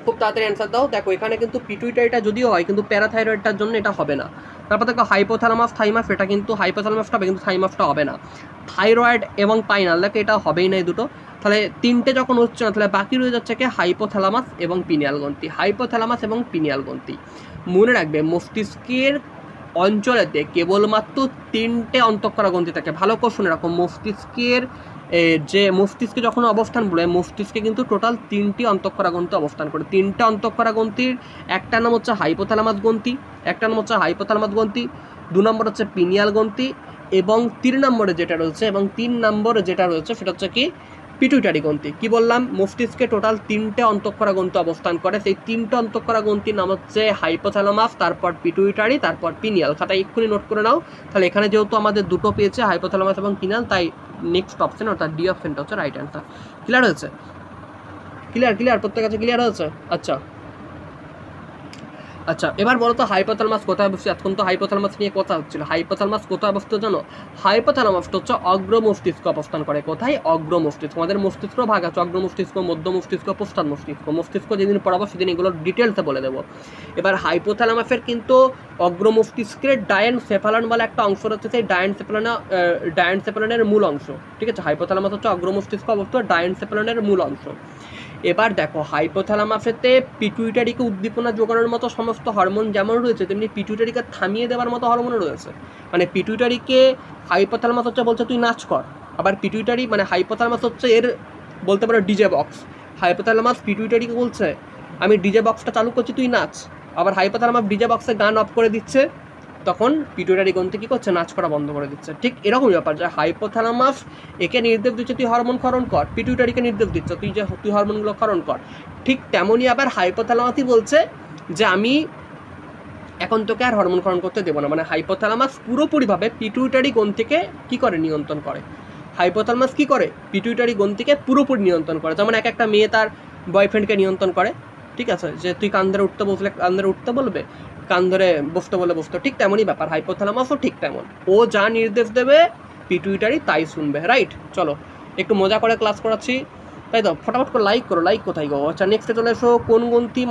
খুব তাড়াতাড়ি অ্যান্সার দাও। দেখো এখানে কিন্তু পিটুইটারিটা যদিও হয়, কিন্তু প্যারাথাইরয়েডটার জন্য এটা হবে না। তারপর দেখো হাইপোথ্যালামাস থাইমাস, এটা কিন্তু হাইপোথ্যালামাসটা হবে কিন্তু থাইমাসটা হবে না। থাইরয়েড এবং পাইনাল, দেখো এটা হবেই না এই দুটো। তাহলে 3টে যখন হচ্ছে না, তাহলে বাকি রয়ে যাচ্ছে কি হাইপোথ্যালামাস এবং পিনিয়াল গ্রন্থি। মনে রাখবে মস্তিষ্কের অঞ্চলেতে কেবলমাত্র 3টে অন্তঃক্ষরা গ্রন্থি থাকে। ভালো করে শুনে রাখো, মস্তিষ্কে যখন অবস্থান বলে, মস্তিষ্কে কিন্তু টোটাল 3টি অন্তঃক্ষরা গ্রন্থি অবস্থান করে। 3টে অন্তঃক্ষরা গ্রন্থির একটা নাম হচ্ছে হাইপোথ্যালামাস গ্রন্থি, 2 নম্বর হচ্ছে পিনিয়াল গ্রন্থি, এবং 3 নম্বরে যেটা রয়েছে সেটা হচ্ছে কি পিটুইটারি গ্রন্থি। কি বললাম? মস্তিষ্কে টোটাল 3টে অন্তঃক্ষরা গ্রন্থি অবস্থান করে। সেই 3টে অন্তঃক্ষরা গ্রন্থির নাম হচ্ছে হাইপোথ্যালামাস, তারপর পিটুইটারি, তারপর পিনিয়াল। খাতায় এক্ষুনি নোট করে নাও। তাহলে এখানে যেহেতু আমাদের দুটো পেয়েছে হাইপোথ্যালামাস এবং পিনিয়াল, তাই নেক্সট অপশন অর্থাৎ ডি অপশনটা হচ্ছে রাইট অ্যান্সার। ক্লিয়ার হয়েছে? ক্লিয়ার প্রত্যেকের কাছে ক্লিয়ার হয়েছে? আচ্ছা এবার বলো তো হাইপোথ্যালামাস কোথায় অবস্থিত? এখন তো হাইপোথ্যালামাস নিয়ে কথা হচ্ছিল। হাইপোথ্যালামাস কোথায় অবস্থিত জানো? হাইপোথ্যালামাসটা হচ্ছে অগ্র মস্তিষ্ক অবস্থান করে। কোথায়? অগ্র মস্তিষ্ক। আমাদের মস্তিষ্ক ভাগ আছে, অগ্র মস্তিষ্ক, মধ্য মস্তিষ্ক, পশ্চাৎ মস্তিষ্ক যেদিন পড়াবো সেদিন এগুলোর ডিটেলসে বলে দেবো। এবার হাইপোথ্যালামাসের কিন্তু অগ্র মস্তিষ্কের ডায়েনসেফালন বলে একটা অংশ রয়েছে, সেই ডায়েনসেফালনের মূল অংশ, ঠিক আছে। হাইপোথ্যালামাস হচ্ছে অগ্র মস্তিষ্ক অবস্থিত, ডায়েনসেফালনের মূল অংশ। এবার দেখো হাইপোথ্যালামাসেতে পিটুইটারিকে উদ্দীপনা যোগানোর মতো সমস্ত হরমোন যেমন রয়েছে, তেমনি পিটুইটারিকে থামিয়ে দেওয়ার মতো হরমোনও রয়েছে। মানে পিটুইটারিকে হাইপোথ্যালামাস হচ্ছে বলছে তুই নাচ কর, আবার পিটুইটারি মানে হাইপোথ্যালামাস হচ্ছে এর বলতে পারো ডিজে বক্স। হাইপোথ্যালামাস পিটুইটারিকে বলছে আমি ডিজে বক্সটা চালু করছি, তুই নাচ। আবার হাইপোথ্যালামাস ডিজে বক্সে গান অফ করে দিচ্ছে, তখন পিটুইটারি গ্রন্থি কী করছে? নাচ করা বন্ধ করে দিচ্ছে। ঠিক এরকমই ব্যাপার, যে হাইপোথ্যালামাস একে নির্দেশ দিচ্ছে তুই হরমোন ক্ষরণ কর, পিটুইটারিকে নির্দেশ দিচ্ছে তুই হরমোনগুলো ক্ষরণ কর। ঠিক তেমনই আবার হাইপোথ্যালামাসই বলছে যে আমি এখন তোকে আর হরমোন ক্ষরণ করতে দেবো না। মানে হাইপোথ্যালামাস পুরোপুরিভাবে পিটুইটারি গ্রন্থিকে কী করে? নিয়ন্ত্রণ করে। হাইপোথ্যালামাস কী করে? পিটুইটারি গ্রন্থিকে পুরোপুরি নিয়ন্ত্রণ করে। যেমন একটা মেয়ে তার বয়ফ্রেন্ডকে নিয়ন্ত্রণ করে, ঠিক আছে, যে তুই কান ধরে উঠতে বসলে কান ধরে উঠতে বলবে, কান ধরে বসতে বলে বসতে। ঠিক তেমনই ব্যাপার, হাইপোথ্যালামাসও ঠিক তেমন, ও যা নির্দেশ দেবে পিটুইটারি তাই শুনবে, রাইট। চলো একটু মজা করে ক্লাস করাচ্ছি, তাই তো? ফটাফট করে লাইক করো, লাইক কোথায় গো? আচ্ছা নেক্সটে চলে এসো। কোন গ্রন্থি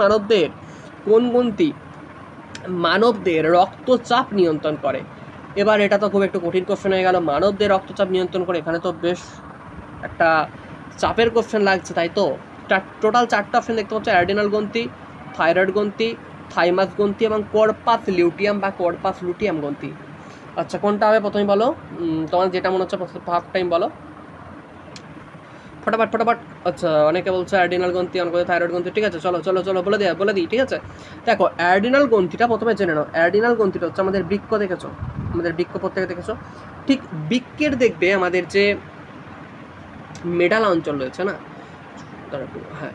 মানবদের রক্তচাপ নিয়ন্ত্রণ করে? এবার এটা তো খুব একটু কঠিন কোশ্চেন হয়ে গেল। মানবদের রক্তচাপ নিয়ন্ত্রণ করে, এখানে তো বেশ একটা চাপের কোশ্চেন লাগছে, তাই তো? টোটাল 4টা অপশন দেখতে পাচ্ছ, অ্যাডেনাল গ্রন্থি, থাইরয়েড গ্রন্থি, থাইমাস গ্রন্থি এবং কর্পাস লুটিয়াম গ্রন্থি। আচ্ছা কোনটা হবে প্রথমে বলো, তোমার যেটা মনে হচ্ছে ফার্স্ট টাইম বলো। ফটাফট ফটাফট। আচ্ছা, অনেকে বলছে অ্যাডিনাল গ্রন্থি, অনেকে থাইরয়েড গ্রন্থি। ঠিক আছে, চলো চলো চলো বলে দিই। ঠিক আছে, দেখো অ্যাডিনাল গ্রন্থিটা প্রথমে জেনে নাও। অ্যাডিনাল গ্রন্থিটা হচ্ছে আমাদের বৃক্ক, দেখেছো আমাদের বৃক্ক প্রত্যেকে দেখেছো। ঠিক বৃক্কের দেখবে আমাদের যে মেডাল অঞ্চল রয়েছে না, হ্যাঁ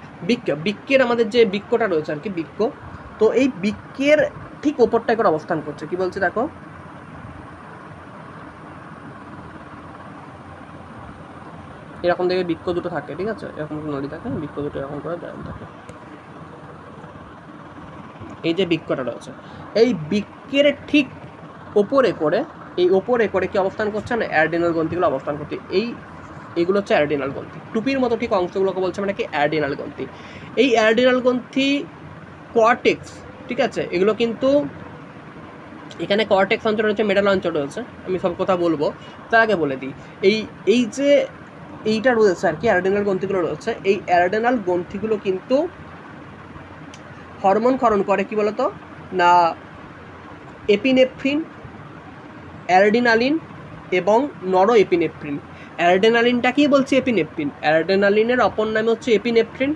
বৃক্কের আমাদের যে বৃক্কটা রয়েছে আর কি, বৃক্ক, তো এই বৃক্কের ঠিক ওপরটায় করে অবস্থান করছে। কি বলছে দেখো, এরকম দেখে বৃক্ক দুটো থাকে। ঠিক আছে, এরকম নড়ি থাকে, বৃক্ক দুটো এরকম করে জয়েন থাকে। এই যে বৃক্কটা রয়েছে, এই বৃক্কের ঠিক ওপরে করে কি অবস্থান করছে না, অ্যাডিনাল গ্রন্থিগুলো অবস্থান করছে। এইগুলো হচ্ছে অ্যাডিনাল গ্রন্থি। টুপির মতো ঠিক অংশগুলোকে বলছে মানে কি অ্যাডিনাল গ্রন্থি। এই অ্যাডিনাল গ্রন্থি কর্টেক্স, ঠিক আছে, এগুলো কিন্তু এখানে কর্টেক্স অঞ্চল রয়েছে, মেডাল অঞ্চল রয়েছে, আমি সব কথা বলবো, তার আগে বলে দিই এই যে এইটা রয়েছে আর কি, অ্যাডিনাল গ্রন্থিগুলো রয়েছে, এই অ্যাডিনাল গ্রন্থিগুলো কিন্তু হরমোন ক্ষরণ করে। কি বলতো না, এপিনেফ্রিন, অ্যাডিনালিন এবং নরো এপিনেফ্রিন। অ্যাডিনালিনটা কি বলছি, এপিনেফ্রিন। অ্যাডিনালিনের অপর নাম হচ্ছে এপিনেফ্রিন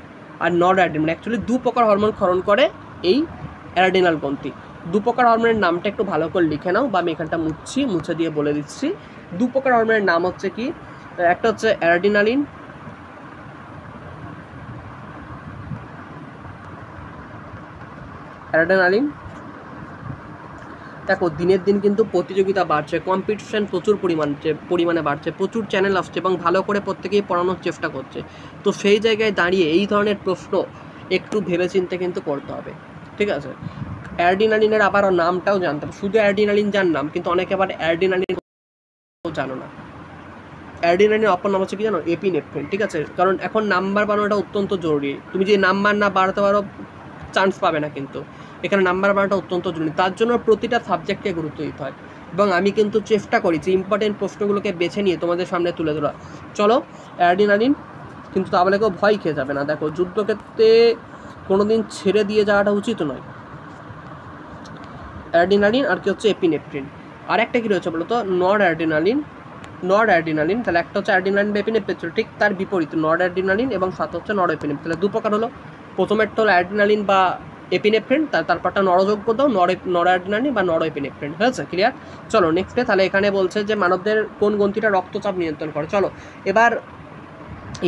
আর নর অ্যাডিনালিন। অ্যাকচুয়ালি দু প্রকার হরমোন ক্ষরণ করে এই অ্যাডিনাল গ্রন্থি। দু প্রকার হরমোনের নামটা একটু ভালো করে লিখে নাও, বা আমি এখানটা মুছে দিয়ে বলে দিচ্ছি। দু প্রকার হরমোনের নাম হচ্ছে কি, একটা হচ্ছে অ্যাডিনালিন, দেখো দিনের দিন কিন্তু প্রতিযোগিতা বাড়ছে, কম্পিটিশন প্রচুর পরিমাণে বাড়ছে, প্রচুর চ্যানেল আসছে এবং ভালো করে প্রত্যেকেই পড়ানোর চেষ্টা করছে। তো সেই জায়গায় দাঁড়িয়ে এই ধরনের প্রশ্ন একটু ভেবেচিন্তে কিন্তু করতে হবে। ঠিক আছে, অ্যাডিনালিনের আবার নামটাও জানতে হবে। শুধু অ্যাডিনালিন যার নাম, কিন্তু অনেকে আবার অ্যাডিনালিন জানো না। অ্যাডিনালিনের অপর নাম হচ্ছে কি জানো, এপিনেফ্রিন। ঠিক আছে, কারণ এখন নাম্বার বানানোটা অত্যন্ত জরুরি। তুমি যে নাম্বার না বাড়াতে পারো, চান্স পাবে না, কিন্তু এখানে নাম্বার বাড়াটা অত্যন্ত জরুরি। তার জন্য প্রতিটা সাবজেক্টকে গুরুত্ব দিতে হয়, এবং আমি কিন্তু চেষ্টা করি যে ইম্পর্টেন্ট প্রশ্নগুলোকে বেছে নিয়ে তোমাদের সামনে তুলে ধরা। চলো, অ্যাডিনালিন, কিন্তু তা বলে কেউ ভয় খেয়ে যাবে না। দেখো, যুদ্ধক্ষেত্রে কোনোদিন ছেড়ে দিয়ে যাওয়াটা উচিত নয়। অ্যাডিনালিন আর কি হচ্ছে এপিনেফ্রিন। আর একটা কি রয়েছে বলো তো, নর অ্যাডিনালিন। তাহলে একটা হচ্ছে অ্যাডিনালিন বা এপিনেফ্রিন, ঠিক তার বিপরীত নর অ্যাডিনালিন, এবং সাথে হচ্ছে নর এপিনেফ্রিন। তাহলে দু প্রকার হলো, প্রথমেরটা হলো অ্যাডিনালিন বা এপিনেফ্রিন, তারপরটা নরযোগ্য দাও, নর অ্যাডিনালিন বা নর এপিনেফ্রিন। হয়েছে, ক্লিয়ার? চলো নেক্সটে। তাহলে এখানে বলছে যে মানবদের কোন গ্রন্থিটা রক্তচাপ নিয়ন্ত্রণ করে। চলো এবার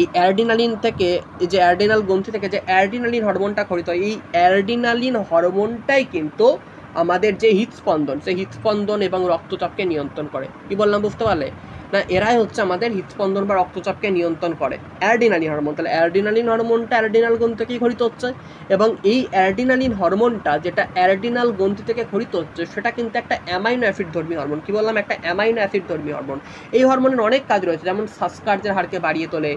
এই অ্যাডিনালিন থেকে, এই যে অ্যাডিনাল গ্রন্থি থেকে যে অ্যাডিনালিন হরমোনটা খরিত হয়, এই অ্যাডিনালিন হরমোনটাই কিন্তু আমাদের যে হৃদস্পন্দন, সেই হৃদস্পন্দন এবং রক্তচাপকে নিয়ন্ত্রণ করে। কি বললাম, বুঝতে পারলে না? এরাই হচ্ছে আমাদের হৃদস্পন্দন বা রক্তচাপকে নিয়ন্ত্রণ করে, অ্যাডিনালিন হরমোন। তাহলে অ্যাডিনালিন হরমোনটা অ্যাডিনাল গ্রন্থি থেকেই খরিত হচ্ছে, এবং এই অ্যাডিনালিন হরমোনটা যেটা অ্যাডিনাল গ্রন্থি থেকে খরিত হচ্ছে, সেটা কিন্তু একটা অ্যামাইনো অ্যাসিড ধর্মী হরমোন। কি বললাম, একটা অ্যামাইনো অ্যাসিড ধর্মী হরমোন। এই হরমোনের অনেক কাজ রয়েছে, যেমন শ্বাসকার্যের হারকে বাড়িয়ে তোলে,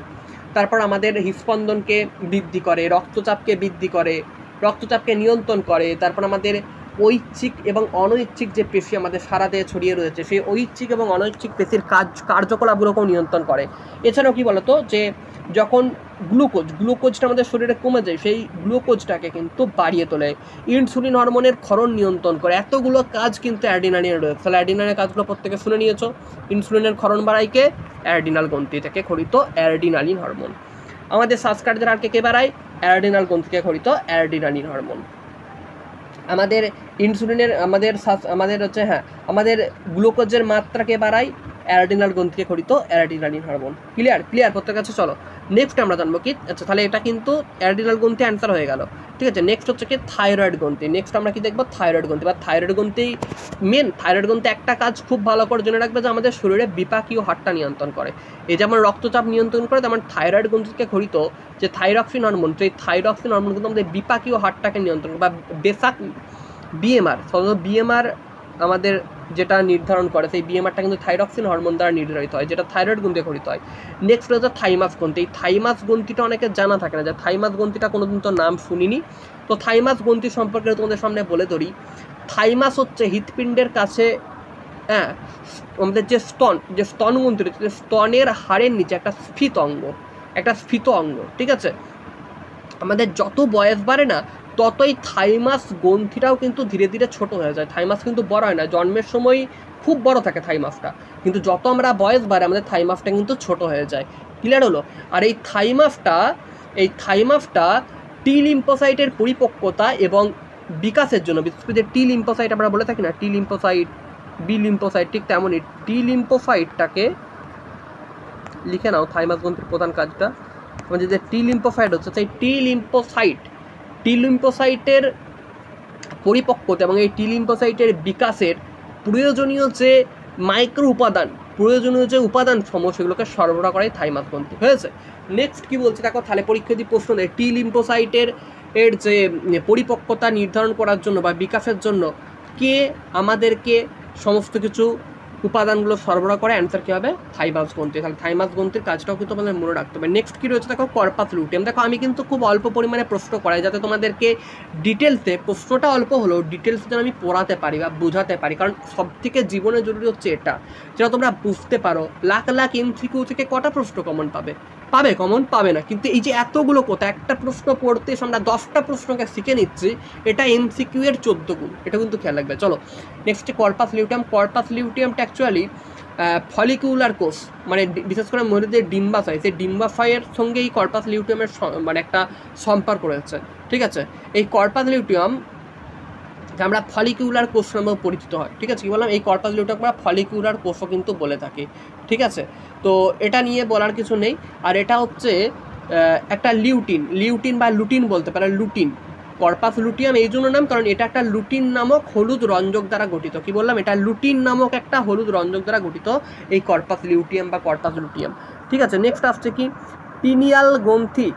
তারপর আমাদের হৃদস্পন্দনকে বৃদ্ধি করে, রক্তচাপকে বৃদ্ধি করে, রক্তচাপকে নিয়ন্ত্রণ করে, তারপর আমাদের ঐচ্ছিক এবং অনৈচ্ছিক যে পেশি আমাদের সারা দেহে ছড়িয়ে রয়েছে, সেই ঐচ্ছিক এবং অনৈচ্ছিক পেশির কার্যকলাপগুলোকেও নিয়ন্ত্রণ করে। এছাড়াও কি বলতো, যে যখন গ্লুকোজটা আমাদের শরীরে কমে যায়, সেই গ্লুকোজটাকে কিন্তু বাড়িয়ে তোলে, ইনসুলিন হরমোনের ক্ষরণ নিয়ন্ত্রণ করে। এতগুলো কাজ কিন্তু অ্যাডিনালিনের রয়েছে। তাহলে অ্যাডিনালিনের কাজগুলো প্রত্যেকে শুনে নিয়েছো। ইনসুলিনের ক্ষরণ বাড়াইকে অ্যাডিনাল গ্রন্থি থেকে খরিত অ্যাডিনালিন হরমোন। আমাদের শ্বাসকার্যের হারকে কে বাড়ায়, অ্যাডিনাল গ্রন্থি থেকে খরিত অ্যাডিনালিন হরমোন। আমাদের ইনসুলিনের, আমাদের হচ্ছে আমাদের গ্লুকোজের মাত্রাকে বাড়ায়, অ্যাডিনাল গ্রন্থিকে খরিত অ্যাডিনালিন হরমোন। ক্লিয়ার প্রত্যেক কাছে? চলো নেক্সট আমরা জানবো কি, আচ্ছা তাহলে এটা কিন্তু অ্যাডিনাল গ্রন্থি অ্যান্সার হয়ে গেল। ঠিক আছে, নেক্সট হচ্ছে কি থাইরয়েড গ্রন্থি। নেক্সট আমরা কি দেখবো, থাইরয়েড গ্রন্থি। বা থাইরয়েড গ্রন্থি থাইরয়েড গ্রন্থি একটা কাজ খুব ভালো করে জেনে রাখবে, যে আমাদের শরীরে বিপাকীয় হারটা নিয়ন্ত্রণ করে। এই যেমন রক্তচাপ নিয়ন্ত্রণ করে, তেমন থাইরয়েড গ্রন্থিকে খরিত যে থাইরক্সিন হরমোন, সেই থাইরক্সিন হরমোন কিন্তু আমাদের বিপাকীয় হারটাকে নিয়ন্ত্রণ করে, বা বেসাক বিএমআর আমাদের যেটা নির্ধারণ করে, সেই বিএমআরটা কিন্তু থাইরক্সিন হরমোন দ্বারা নির্ধারিত হয়, যেটা থাইরয়েড গ্রন্থি খরিত হয়। নেক্সট হচ্ছে থাইমাস গ্রন্থি। এই থাইমাস গ্রন্থিটা অনেকে জানা থাকে না, যে থাইমাস গ্রন্থিটা কোনোদিন তো নাম শুনিনি। তো থাইমাস গ্রন্থি সম্পর্কে তোমাদের সামনে বলে ধরি। থাইমাস হচ্ছে হৃৎপিণ্ডের কাছে, আমাদের যে স্তন গ্রন্থি রয়েছে, স্তনের হাড়ের নিচে একটা স্ফীত অঙ্গ। ঠিক আছে, আমাদের যত বয়স বাড়ে না, ততই থাইমাস গ্রন্থিটাও কিন্তু ধীরে ধীরে ছোট হয়ে যায়। থাইমাস কিন্তু বড় হয় না, জন্মের সময় খুব বড় থাকে থাইমাসটা, কিন্তু যত আমরা বয়স বাড়ে আমাদের থাইমাসটা কিন্তু ছোট হয়ে যায়। ক্লিয়ার হলো? আর এই থাইমাসটা টি লিম্ফোসাইটের পরিপক্কতা এবং বিকাশের জন্য, বিশেষ করে টি লিম্ফোসাইট আমরা বলে থাকি না, টি লিম্ফোসাইট, বি লিম্ফোসাইট, ঠিক তেমনই টি লিম্ফোসাইটটাকে লিখে নাও। থাইমাস গ্রন্থির প্রধান কাজটা আমাদের যে টি লিম্ফোসাইট হচ্ছে, সেই টি লিম্ফোসাইটের পরিপক্কতা এবং এই টি লিম্ফোসাইটের বিকাশের প্রয়োজনীয় যে উপাদান সমূহ সেগুলোকে সরবরাহ করে থাইমাস গ্রন্থি। হয়েছে? নেক্সট কি বলছে দেখো, তাহলে পরীক্ষার্থী প্রশ্ন দেয় টি লিম্ফোসাইটের যে পরিপক্কতা নির্ধারণ করার জন্য বা বিকাশের জন্য কে আমাদেরকে সমস্ত কিছু উপাদানগুলো সরবরাহ করে? অ্যান্সার কী হবে? থাইমাস গ্রন্থি। তাহলে থাইমাস গ্রন্থির কাজটাও কিন্তু আমাদের মনে রাখতে হবে। নেক্সট কী রয়েছে দেখো, কর্পাস লুটিয়াম। দেখো আমি কিন্তু খুব অল্প পরিমাণে প্রশ্ন করাই, যাতে তোমাদেরকে ডিটেলসে, প্রশ্নটা অল্প হলেও ডিটেলসে যেন আমি পড়াতে পারি বা বোঝাতে পারি, কারণ সব থেকে জীবনে জরুরি হচ্ছে এটা, যেন তোমরা বুঝতে পারো। লাখ লাখ এমসিকিউ থেকে কটা প্রশ্ন কমন পাবে? কমন পাবে না, কিন্তু এই যে এতগুলো কথা, একটা প্রশ্ন পড়তে আমরা 10টা প্রশ্নকে শিখে নিচ্ছি, এটা এমসিকিউ এর 14 গুণ, এটা কিন্তু খেয়াল রাখবে। চলো নেক্সট কর্পাস লিউটিয়ামটা অ্যাকচুয়ালি ফলিকুলার কোষ, মানে বিশেষ করে মহিলাদের ডিম্বাশয়, সেই ডিম্বাশয়ের সঙ্গে এই কর্পাস লিউটিয়ামের মানে একটা সম্পর্ক রয়েছে। ঠিক আছে? এই কর্পাস লিউটিয়াম আমরা ফলিকুলার কোষ নামে পরিচিত হয়। ঠিক আছে? কি বললাম? এই কর্পাস লিউটিয়াম আমরা ফলিকুলার কোষও কিন্তু বলে থাকি। ঠিক আছে? তো এটা নিয়ে বলার কিছু নেই। আর এটা হচ্ছে একটা লিউটিন বা লুটিন বলতে পারে, লুটিন। কর্পাস লুটিয়াম এই জন্য নাম, কারণ এটা একটা লুটিন নামক হলুদ রঞ্জক দ্বারা গঠিত। কি বললাম? এটা লুটিন নামক একটা হলুদ রঞ্জক দ্বারা গঠিত, এই কর্পাস লিউটিয়াম বা কর্পাস লুটিয়াম। ঠিক আছে? নেক্সট আসছে কি, পিনিয়াল গ্রন্থি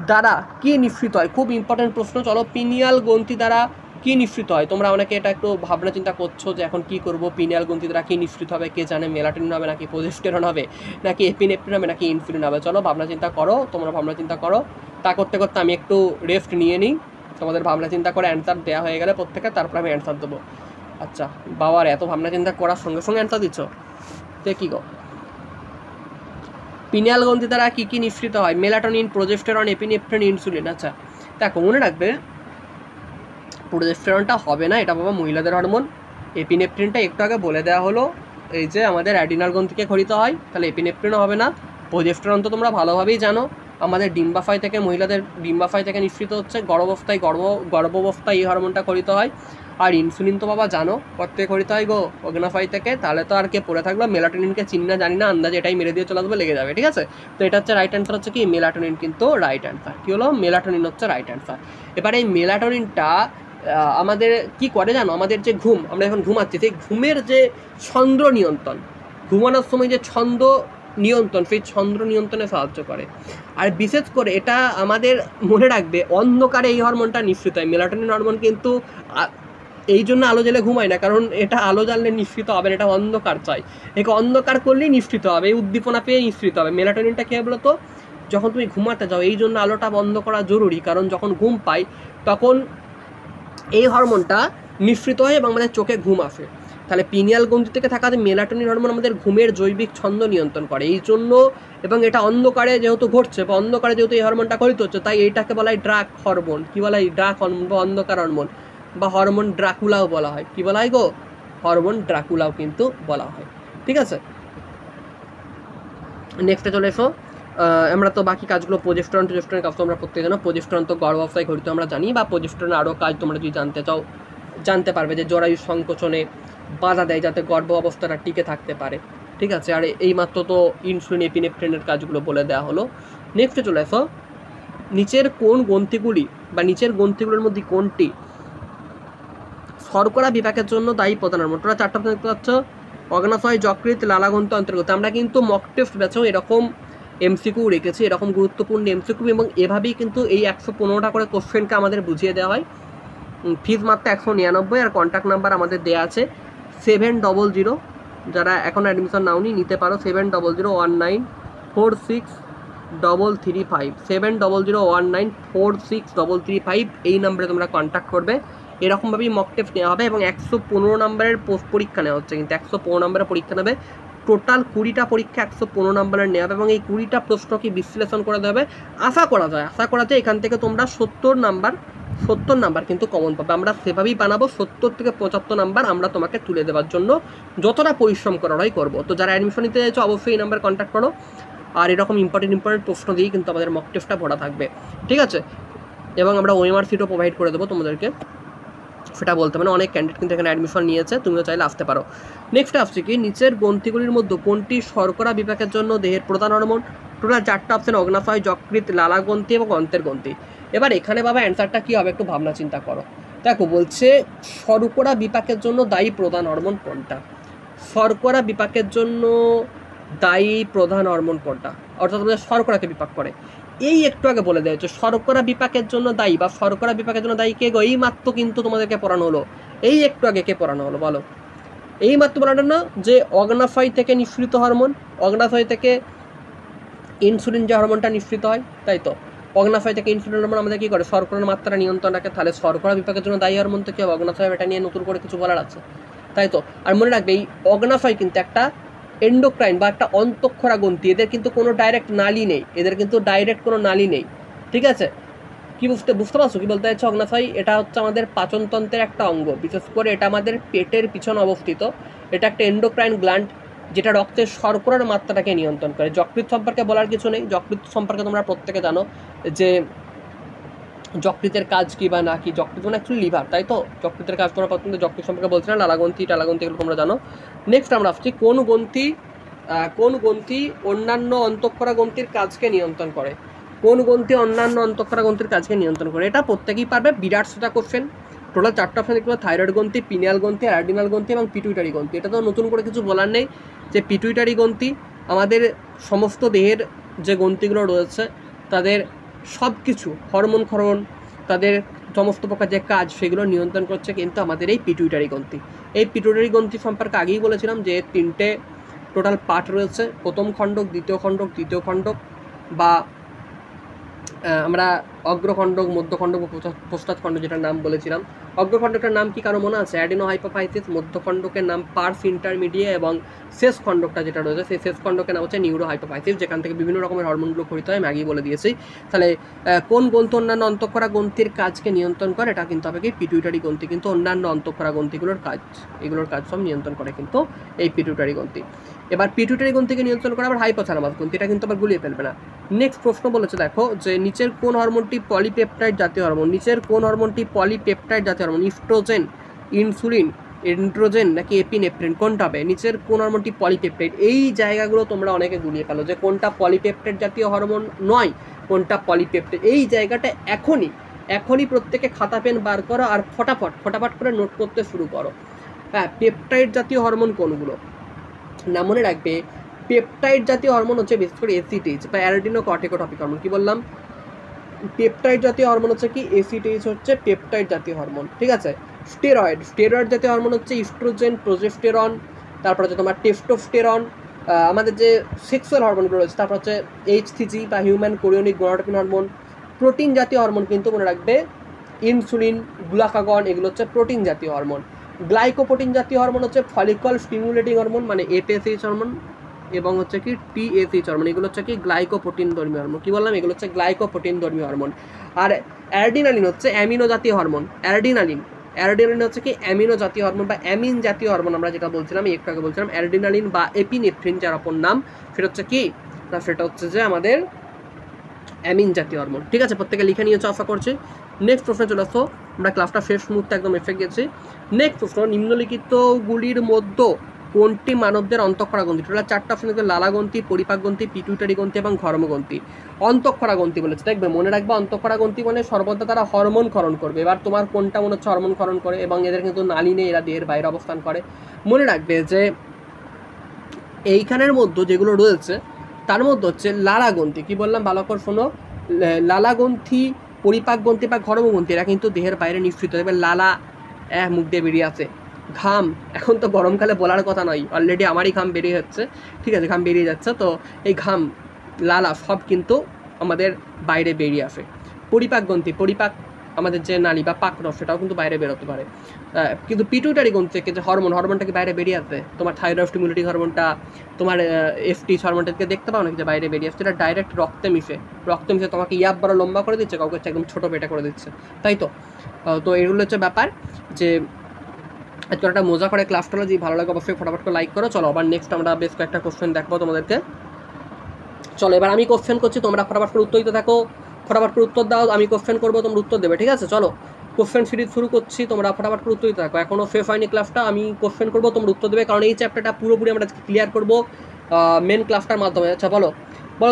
দ্বারা কি নিঃসৃত হয়? খুব ইম্পর্টেন্ট প্রশ্ন। চলো, পিনিয়াল গ্রন্থি দ্বারা কি নিঃসৃত হয়? তোমরা অনেকে এটা একটু ভাবনা চিন্তা করছো যে এখন কি করব, পিনিয়াল গ্রন্থি দ্বারা কি নিঃসৃত হবে কে জানে? মেলাটোনিন হবে নাকি প্রোজেস্টেরন হবে নাকি এপিনেফ্রিন হবে নাকি ইনসুলিন হবে? চলো ভাবনা চিন্তা করো, তোমরা ভাবনা চিন্তা করো। তা করতে করতে আমি একটু রেস্ট নিয়ে নিই, তোমাদের ভাবনা চিন্তা করে অ্যান্সার দেওয়া হয়ে গেলে প্রত্যেকে, তারপর আমি অ্যান্সার দেবো। আচ্ছা বাবার এত ভাবনা চিন্তা করার সঙ্গে সঙ্গে অ্যান্সার দিচ্ছ, তে কী গো? পিনিয়াল গ্রন্থি দ্বারা কী কী নিঃসৃত হয়? Melatonin, progesterone, epinephrine, insulin. আচ্ছা দেখো, মনে রাখবে প্রোজেস্টেরনটা হবে না, এটা বাবা মহিলাদের হরমোন। এপিনেফ্রিনটা একটু আগে বলে দেওয়া হলো, এই যে আমাদের অ্যাডিনাল গ্রন্থিকে ক্ষরিত হয়, তাহলে এপিনেফ্রিনও হবে না। প্রোজেস্টেরন তো তোমরা ভালোভাবেই জানো, আমাদের ডিম্বাশয় থেকে, মহিলাদের ডিম্বাশয় থেকে নিঃসৃত হচ্ছে। গর্ভাবস্থায় এই হরমোনটা ক্ষরিত হয়। আর ইনসুলিন তো বাবা জানো করতে ক্ষরিত হয় গো, অগ্নাশয় থেকে। তাহলে তো আর কে পড়ে থাকলো? মেলাটোনিনকে চিনি না জানি না, আন্দাজে এটাই মেরে দিয়ে চলে আসবে, লেগে যাবে। ঠিক আছে? তো এটা হচ্ছে রাইট অ্যান্সার, হচ্ছে কি মেলাটোনিন কিন্তু রাইট অ্যান্সার। কী হলো? মেলাটোনিন হচ্ছে রাইট অ্যান্সার। এবার এই মেলাটোনিনটা আমাদের কি করে জানো? আমাদের যে ঘুম, আমরা যখন ঘুমাচ্ছি, সেই ঘুমের যে ছন্দ্র নিয়ন্ত্রণ, ঘুমানোর সময় যে ছন্দ নিয়ন্ত্রণ, সেই ছন্দ্র নিয়ন্ত্রণে সাহায্য করে। আর বিশেষ করে এটা আমাদের মনে রাখবে, অন্ধকারে এই হরমোনটা নিঃসৃত হয়। মেলাটোনিন হরমোন কিন্তু এই জন্য আলো জ্বালে ঘুমায় না, কারণ এটা আলো জ্বাললে নিঃসৃত হবে না, এটা অন্ধকার চাই। একে অন্ধকার করলেই নিঃসৃত হবে, এই উদ্দীপনা পেয়ে নিঃসৃত হবে। মেলাটোনিনটা কী বলো তো? যখন তুমি ঘুমাতে যাও, এই জন্য আলোটা বন্ধ করা জরুরি, কারণ যখন ঘুম পাই তখন এই হরমোনটা নিঃসৃত হয় এবং আমাদের চোখে ঘুম আসে। তাহলে পিনিয়াল গ্রন্থি থেকে থাকা মেলাটোনিন হরমোন আমাদের ঘুমের জৈবিক ছন্দ নিয়ন্ত্রণ করে, এই জন্য। এবং এটা অন্ধকারে যেহেতু ঘটছে, বা অন্ধকারে যেহেতু এই হরমোনটা ক্ষরিত হচ্ছে, তাই এইটাকে বলা হয় ড্রাক হরমোন। কী বলা হয়? ড্রাক হরমোন বা অন্ধকার হরমোন, বা হরমোন ড্রাকুলাও বলা হয়। কী বলা হয় গো? হরমোন ড্রাকুলাও কিন্তু বলা হয়। ঠিক আছে? নেক্সটে চলে এসো। আমরা তো বাকি কাজগুলো, প্রোজেস্টেরনের কাজ তো আমরা প্রত্যেকে জানো। প্রোজেস্টেরন তো গর্ভাবস্থায় ঘটিত আমরা জানি, বা প্রোজেস্টেরনের আরও কাজ তোমরা যদি জানতে চাও জানতে পারবে, যে জরায়ু সংকোচনে বাধা দেয় যাতে গর্ভ অবস্থাটা টিকে থাকতে পারে। ঠিক আছে? আর এইমাত্র তো ইনসুলিন, এপিনেফ্রিনের কাজগুলো বলে দেওয়া হলো। নেক্সটে চলে এসো, নিচের কোন গ্রন্থিগুলি বা নিচের গ্রন্থিগুলোর মধ্যে কোনটি শর্করা বিপাকের জন্য দায়ী প্রধান হরমোন? তোমরা চারটা দেখতে পাচ্ছ, অগ্নাশয়, যকৃৎ, লালাগ্রন্থি, অন্তর্গত। আমরা কিন্তু মক টেস্ট ব্যাচেও এরকম এমসিকিউ রেখেছি, এরকম গুরুত্বপূর্ণ এমসিকিউ, এবং এভাবেই কিন্তু এই 115টা করে কোশ্চেনকে আমাদের বুঝিয়ে দেওয়া হয়। ফিজ মাত্র 199, আর কন্ট্যাক্ট নাম্বার আমাদের দেওয়া আছে 700, যারা এখন অ্যাডমিশন নাওনি নিতে পারো, 7001946335, 7001946335, এই নাম্বারে তোমরা কন্ট্যাক্ট করবে। এরকমভাবেই মক টেস্ট নেওয়া হবে, এবং 115 নম্বরের পরীক্ষা নেওয়া হচ্ছে, কিন্তু 115 নম্বরের পরীক্ষা নেবে। টোটাল 20টা পরীক্ষা 115 নম্বরের নেওয়া হবে, এবং এই 20টা প্রশ্নকে বিশ্লেষণ করে দেবে। আশা করা যায় এখান থেকে তোমরা 70 নাম্বার 70 নাম্বার কিন্তু কমন পাবে। আমরা সেভাবেই বানাবো, 70 থেকে 75 নাম্বার আমরা তোমাকে তুলে দেওয়ার জন্য যতটা পরিশ্রম করার হয় করবো। তো যারা অ্যাডমিশন নিতে চাইছো অবশ্যই এই নাম্বার কন্ট্যাক্ট করো। আর এরকম ইম্পর্টেন্ট প্রশ্ন দিয়েই কিন্তু আমাদের মক টেস্টটা ভরা থাকবে, ঠিক আছে। এবং আমরা ওএমআর সিটও প্রোভাইড করে দেবো তোমাদেরকে, সেটা বলতে মানে অনেক ক্যান্ডিডেট কিন্তু এখানে অ্যাডমিশন নিয়েছে, তুমিও চাইলে আসতে পারো। নেক্সট আসছে কি, নিচের গ্রন্থিগুলির মধ্যে কোনটি শর্করা বিপাকের জন্য দেহের প্রধান হরমোন? টোটাল 4টা অপশন, অগ্নাশয়, যকৃৎ, লালা গ্রন্থি এবং অন্ত্রের গ্রন্থি। এবার এখানে বাবা অ্যান্সারটা কী হবে একটু ভাবনা চিন্তা করো। দেখো বলছে শর্করা বিপাকের জন্য দায়ী প্রধান হরমোন কোনটা? শর্করা বিপাকের জন্য দায়ী প্রধান হরমোন কোনটা, অর্থাৎ আমাদের শর্করাকে বিপাক করে। এই একটু আগে বলে দেওয়া হচ্ছে শর্করা বিপাকের জন্য দায়ী বা শর্করা বিপাকের জন্য দায়ী কে গো? এই মাত্র কিন্তু তোমাদেরকে পড়ানো হলো, এই একটু আগে কে পড়ানো হলো বলো? এই মাত্র পড়ানো না যে অগ্নাশয় থেকে নিঃসৃত হরমোন, অগ্নাশয় থেকে ইনসুলিন যে হরমোনটা নিঃসৃত হয়, তাই তো অগ্নাশয় থেকে ইনসুলিন হরমোন আমাদের কী করে? শর্করার মাত্রা নিয়ন্ত্রণ রাখে। তাহলে শর্করা বিপাকের জন্য দায়ী হরমোন তো কি হবে? অগ্নাশয়। এটা নিয়ে নতুন করে কিছু বলার আছে, তাই তো। আর মনে রাখবে এই অগ্নাশয় কিন্তু একটা এন্ডোক্রাইন বা একটা অন্তঃক্ষরা গ্রন্থি, এদের কিন্তু কোনো ডাইরেক্ট নালী নেই, এদের কিন্তু ডাইরেক্ট কোনো নালী নেই, ঠিক আছে। কি বুঝতে পারছো কি বলতে চাইছো? অগ্নাশয় এটা হচ্ছে আমাদের পাচনতন্ত্রের একটা অঙ্গ, বিশেষ করে এটা আমাদের পেটের পিছনে অবস্থিত। এটা একটা এন্ডোক্রাইন গ্ল্যান্ড যেটা রক্তের শর্করার মাত্রাটাকে নিয়ন্ত্রণ করে। যকৃৎ সম্পর্কে বলার কিছু নেই, যকৃৎ সম্পর্কে তোমরা প্রত্যেকে জানো যে যকৃতের কাজ কি বা না কি। যকৃৎ মানে অ্যাকচুয়ালি লিভার, তাই তো। যকৃতের কাজ তোমরা প্রথমে যকৃৎ সম্পর্কে বলছি না, লালাগ্রন্থি টালাগ্রন্থি এগুলো তোমরা জানো। নেক্সট আমরা আসছি কোন গ্রন্থি অন্যান্য অন্তঃক্ষরা গ্রন্থির কাজকে নিয়ন্ত্রণ করে? কোন গ্রন্থি অন্যান্য অন্তঃক্ষরা গ্রন্থির কাজকে নিয়ন্ত্রণ করে? এটা প্রত্যেকেই পারবে, বিরাট সোজা কোশ্চেন। টোটাল 4টা অপশন দেখতে পাবে, থাইরয়েড গ্রন্থি, পিনিয়াল গ্রন্থি, অ্যাড্রিনাল গ্রন্থি এবং পিটুইটারি গ্রন্থি। এটা তো নতুন করে কিছু বলার নেই যে পিটুইটারি গ্রন্থি আমাদের সমস্ত দেহের যে গ্রন্থিগুলো রয়েছে তাদের সব কিছু হরমোন ক্ষরণ, তাদের সমস্ত প্রকার যে কাজ সেগুলো নিয়ন্ত্রণ করছে কিন্তু আমাদের এই পিটুইটারি গ্রন্থি। এই পিটুইটারি গ্রন্থি সম্পর্কে আগেই বলেছিলাম যে 3টে টোটাল পার্ট রয়েছে, প্রথম খণ্ডক, দ্বিতীয় খণ্ডক, তৃতীয় খণ্ডক, বা আমরা অগ্রখণ্ডক, মধ্যখণ্ডক ও পশ্চাৎখণ্ড যেটার নাম বলেছিলাম। অগ্রখণ্ডকটার নাম কি কারো মনে আছে? Adeno hypophysis. মধ্যখণ্ডকের নাম পার্স ইন্টারমিডিয়ে এবং শেষ খণ্ডকটা যেটা রয়েছে সেই শেষ খণ্ডকের নাম হচ্ছে নিউরো হাইপোফাইসিস, যেখান থেকে বিভিন্ন রকমের হরমোনগুলো খরিত হয়, আমি আগেই বলে দিয়েছি। তাহলে কোন গ্রন্থি অন্যান্য অন্তঃক্ষরা গ্রন্থির কাজকে নিয়ন্ত্রণ করে? এটা কিন্তু হবে কি পিটুইটারি গ্রন্থি, কিন্তু অন্যান্য অন্তঃক্ষরা গ্রন্থিগুলোর কাজ, এগুলোর কাজ সব নিয়ন্ত্রণ করে কিন্তু এই পিটুইটারি গ্রন্থি। এবার পিটুইটারি গ্রন্থিকে নিয়ন্ত্রণ করে আবার হাইপোথ্যালামাস গ্রন্থি, এটা কিন্তু আবার গুলিয়ে ফেলবে না। নেক্সট প্রশ্ন বলেছে দেখো যে নিচের কোন হরমোনটি পলিপেপটাইড জাতীয় হরমোন? নিচের কোন হরমোনটি পলিপেপটাইড জাতীয় হরমোন? ইস্ট্রোজেন, ইনসুলিন, এন্ড্রোজেন নাকি এপিনেফ্রিন, কোনটা হবে? নিচের কোন হরমোনটি পলিপেপটাইড? এই জায়গাগুলো তোমরা অনেকে গুলিয়ে ফেলো যে কোনটা পলিপেপটাইড জাতীয় হরমোন নয়, কোনটা পলিপেপটাইড। এই জায়গাটা এখনই প্রত্যেকে খাতা পেন বার করো আর ফটাফট করে নোট করতে শুরু করো। হ্যাঁ, পেপটাইড জাতীয় হরমোন কোনগুলো না? মনে রাখবে পেপটাইড জাতীয় হরমোন হচ্ছে বিশেষ করে এসিটিএইচ বা অ্যারোডিনো কর্টিকোট্রপিক হরমোন। কি বললাম? পেপটাইড জাতীয় হরমোন হচ্ছে কি এসিটিএইচ হচ্ছে পেপটাইড জাতীয় হরমোন, ঠিক আছে। স্টেরয়েড জাতীয় হরমোন হচ্ছে ইস্ট্রোজেন, প্রোজেস্টেরন, তারপর হচ্ছে তোমার টেস্টোস্টেরন, আমাদের যে সেক্সুয়াল হরমোনগুলো রয়েছে, তারপর হচ্ছে এইচসিজি বা human chorionic gonadotropin hormone. Protein জাতীয় হরমোন কিন্তু মনে রাখবে ইনসুলিন, গ্লুকাগন, এগুলো হচ্ছে প্রোটিন জাতীয় হরমোন। গ্লাইকোপ্রোটিন জাতীয় হরমোন হচ্ছে ফলিকল স্টিমুলেটিং হরমোন মানে এফএসএইচ হরমোন, এবং হচ্ছে কি টিএসএইচ হরমোন, এগুলো হচ্ছে কি গ্লাইকোপ্রোটিন ধর্মী হরমোন। কি বললাম? এগুলো হচ্ছে গ্লাইকোপ্রোটিন ধর্মী হরমোন। আর অ্যাডিনালিন হচ্ছে অ্যামিনো জাতীয় হরমোন। অ্যাডিনালিন হচ্ছে কি অ্যামিনো জাতীয় হরমোন বা অ্যামিন জাতীয় হরমোন। আমরা যেটা বলছিলাম একটু আগে বলছিলাম অ্যাডিনালিন বা এপিনেফ্রিন যার অপর নাম, সেটা হচ্ছে কি না, সেটা হচ্ছে যে আমাদের অ্যামিন জাতীয় হরমোন, ঠিক আছে। প্রত্যেকে লিখে নিয়েছো আশা করছি। নেক্সট প্রশ্নে চলে আসো, আমরা ক্লাসটা শেষ মুহূর্তে একদম এসে গেছি। নেক্সট প্রশ্ন, নিম্নলিখিতগুলির মধ্যে কোনটি মানবদের অন্তঃক্ষরা গ্রন্থি? টোটাল 4টা অপশন আছে, লালা গ্রন্থি, পরিপাক গ্রন্থি, পিটুইটারি গ্রন্থি এবং ঘর্ম গ্রন্থি। অন্তঃক্ষরা গ্রন্থি বলেছে, দেখবে মনে রাখবে অন্তঃক্ষরা গ্রন্থি মানে সর্বদা তারা হরমোন ক্ষরণ করবে। এবার তোমার কোনটা মনে হচ্ছে হরমোন ক্ষরণ করে? এবং এদের কিন্তু নালী নেই, এরা দেহের বাইরে অবস্থান করে। মনে রাখবে যে এইখানের মধ্যে যেগুলো রয়েছে তার মধ্যে হচ্ছে লালা গ্রন্থি। কি বললাম ভালো করে শোনো, লালা গ্রন্থি, পরিপাক গ্রন্থি বা ঘর্ম গ্রন্থি এরা কিন্তু দেহের বাইরে নিঃসৃত। এবার লালা মুখ দিয়ে বেরিয়ে আছে। ঘাম, এখন তো গরমকালে বলার কথা নয়, অলরেডি আমারই ঘাম বেরিয়ে যাচ্ছে, ঠিক আছে, ঘাম বেরিয়ে যাচ্ছে। তো এই ঘাম, লালা সব কিন্তু আমাদের বাইরে বেরিয়ে আসে। পরিপাক গ্রন্থি, আমাদের যে নালী বা পাকরস সেটাও কিন্তু বাইরে বেরোতে পারে। কিন্তু পিটুইটারি গ্রন্থি থেকে যে হরমোনটা কি বাইরে বেরিয়ে আসবে? তোমার থাইরয়েড স্টিমুলেটিং হরমোনটা, তোমার এফটি হরমোনটাকে দেখতে পাও নাকি যে বাইরে বেরিয়ে আসছে? এটা ডাইরেক্ট রক্তে মিশে তোমাকে ইয়াব বড় লম্বা করে দিচ্ছে, কাউকে একদম ছোটো পেটা করে দিচ্ছে, তাই তো? তো এগুলো হচ্ছে ব্যাপার যে আজকে একটা মজা করে ক্লাসটা যদি ভালো লাগে অবশ্যই ফটাফট করে লাইক করো। চলো আবার নেক্সট আমরা বেশ কয়েকটা কোশ্চেন দেখবো তোমাদেরকে। চলো এবার আমি কোশ্চেন করছি, তোমরা ফটাফট করে উত্তর দিতে থাকো, ফটাফট করে উত্তর দাও, আমি কোশ্চেন করবো তোমরা উত্তর দেবে, ঠিক আছে? চলো কোশ্চেন সিরিজ শুরু করছি, তোমরা ফটাফট করে উত্তর দিতে থাকো। এখনও শেষ হয়নি ক্লাসটা, আমি কোশ্চেন করবো তোমরা উত্তর দেবে, কারণ এই চ্যাপ্টারটা পুরোপুরি আমরা ক্লিয়ার করবো মেন ক্লাসটার মাধ্যমে। আচ্ছা বলো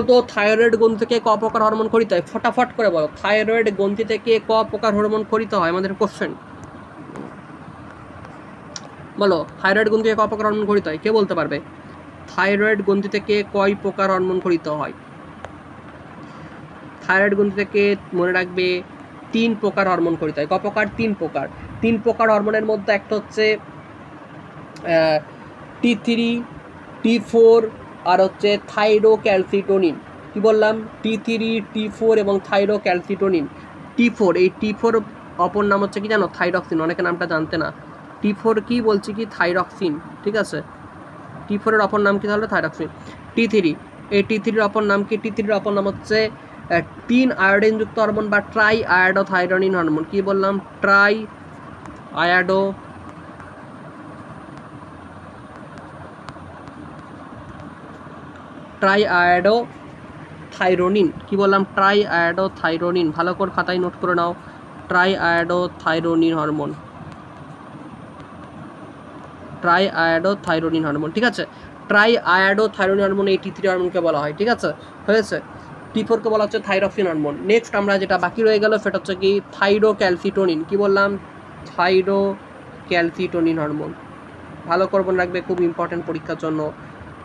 তো থাইরয়েড গ্রন্থি থেকে ক প্রকার হরমোন খরিত হয়? ফটাফট করে বলো, থাইরয়েড গ্রন্থি থেকে ক প্রকার হরমোন খরিত হয়? আমাদের কোশ্চেন বলো, থাইরয়েড গ্রন্থি থেকে ক প্রকার হরমোন খরিত হয়? কে বলতে পারবে? থাইরয়েড গ্রন্থি থেকে কয় প্রকার হরমোন খরিত হয়? থাইরয়েড গ্রন্থি থেকে মনে রাখবে 3 প্রকার হরমোন খরিত হয়। ক প্রকার? 3 প্রকার হরমোনের মধ্যে একটা হচ্ছে T3, T4 আর হচ্ছে থাইরোক্যালসিটোনিন। কি বললাম? T3, T4 এবং থাইরোক্যালসিটোনিন। T4, এই T4 অপর নাম হচ্ছে কি জানো? থাইরক্সিন। অনেকে নামটা জানতে না। T4 কি বলছি কি? থাইরক্সিন, ঠিক আছে? T4 এর অপর নাম কি তাহলে? থাইরক্সিন। T3, এই T3 এর অপর নাম কি? T3 এর অপর নাম হচ্ছে 3 আয়োডিনযুক্ত হরমোন বা ট্রাই আয়োডোথাইরোনিন হরমোন। কি বললাম? Triiodothyronine. কি বললাম? Triiodothyronine. ভালো করে খাতায় নোট করে নাও, triiodothyronine hormone, triiodothyronine hormone, ঠিক আছে? ট্রাই আয়োডোথাইরোনিন হরমোন এই T3 হরমোনকে বলা হয়, ঠিক আছে? হয়েছে। T4 কে বলা হচ্ছে থাইরক্সিন হরমোন। নেক্সট আমরা যেটা বাকি রয়ে গেল সেটা হচ্ছে কি? থাইরোক্যালসিটোনিন। কি বললাম? থাইরোক্যালসিটোনিন হরমোন। ভালো করে মনে রাখবে, খুব ইম্পর্টেন্ট পরীক্ষার জন্য।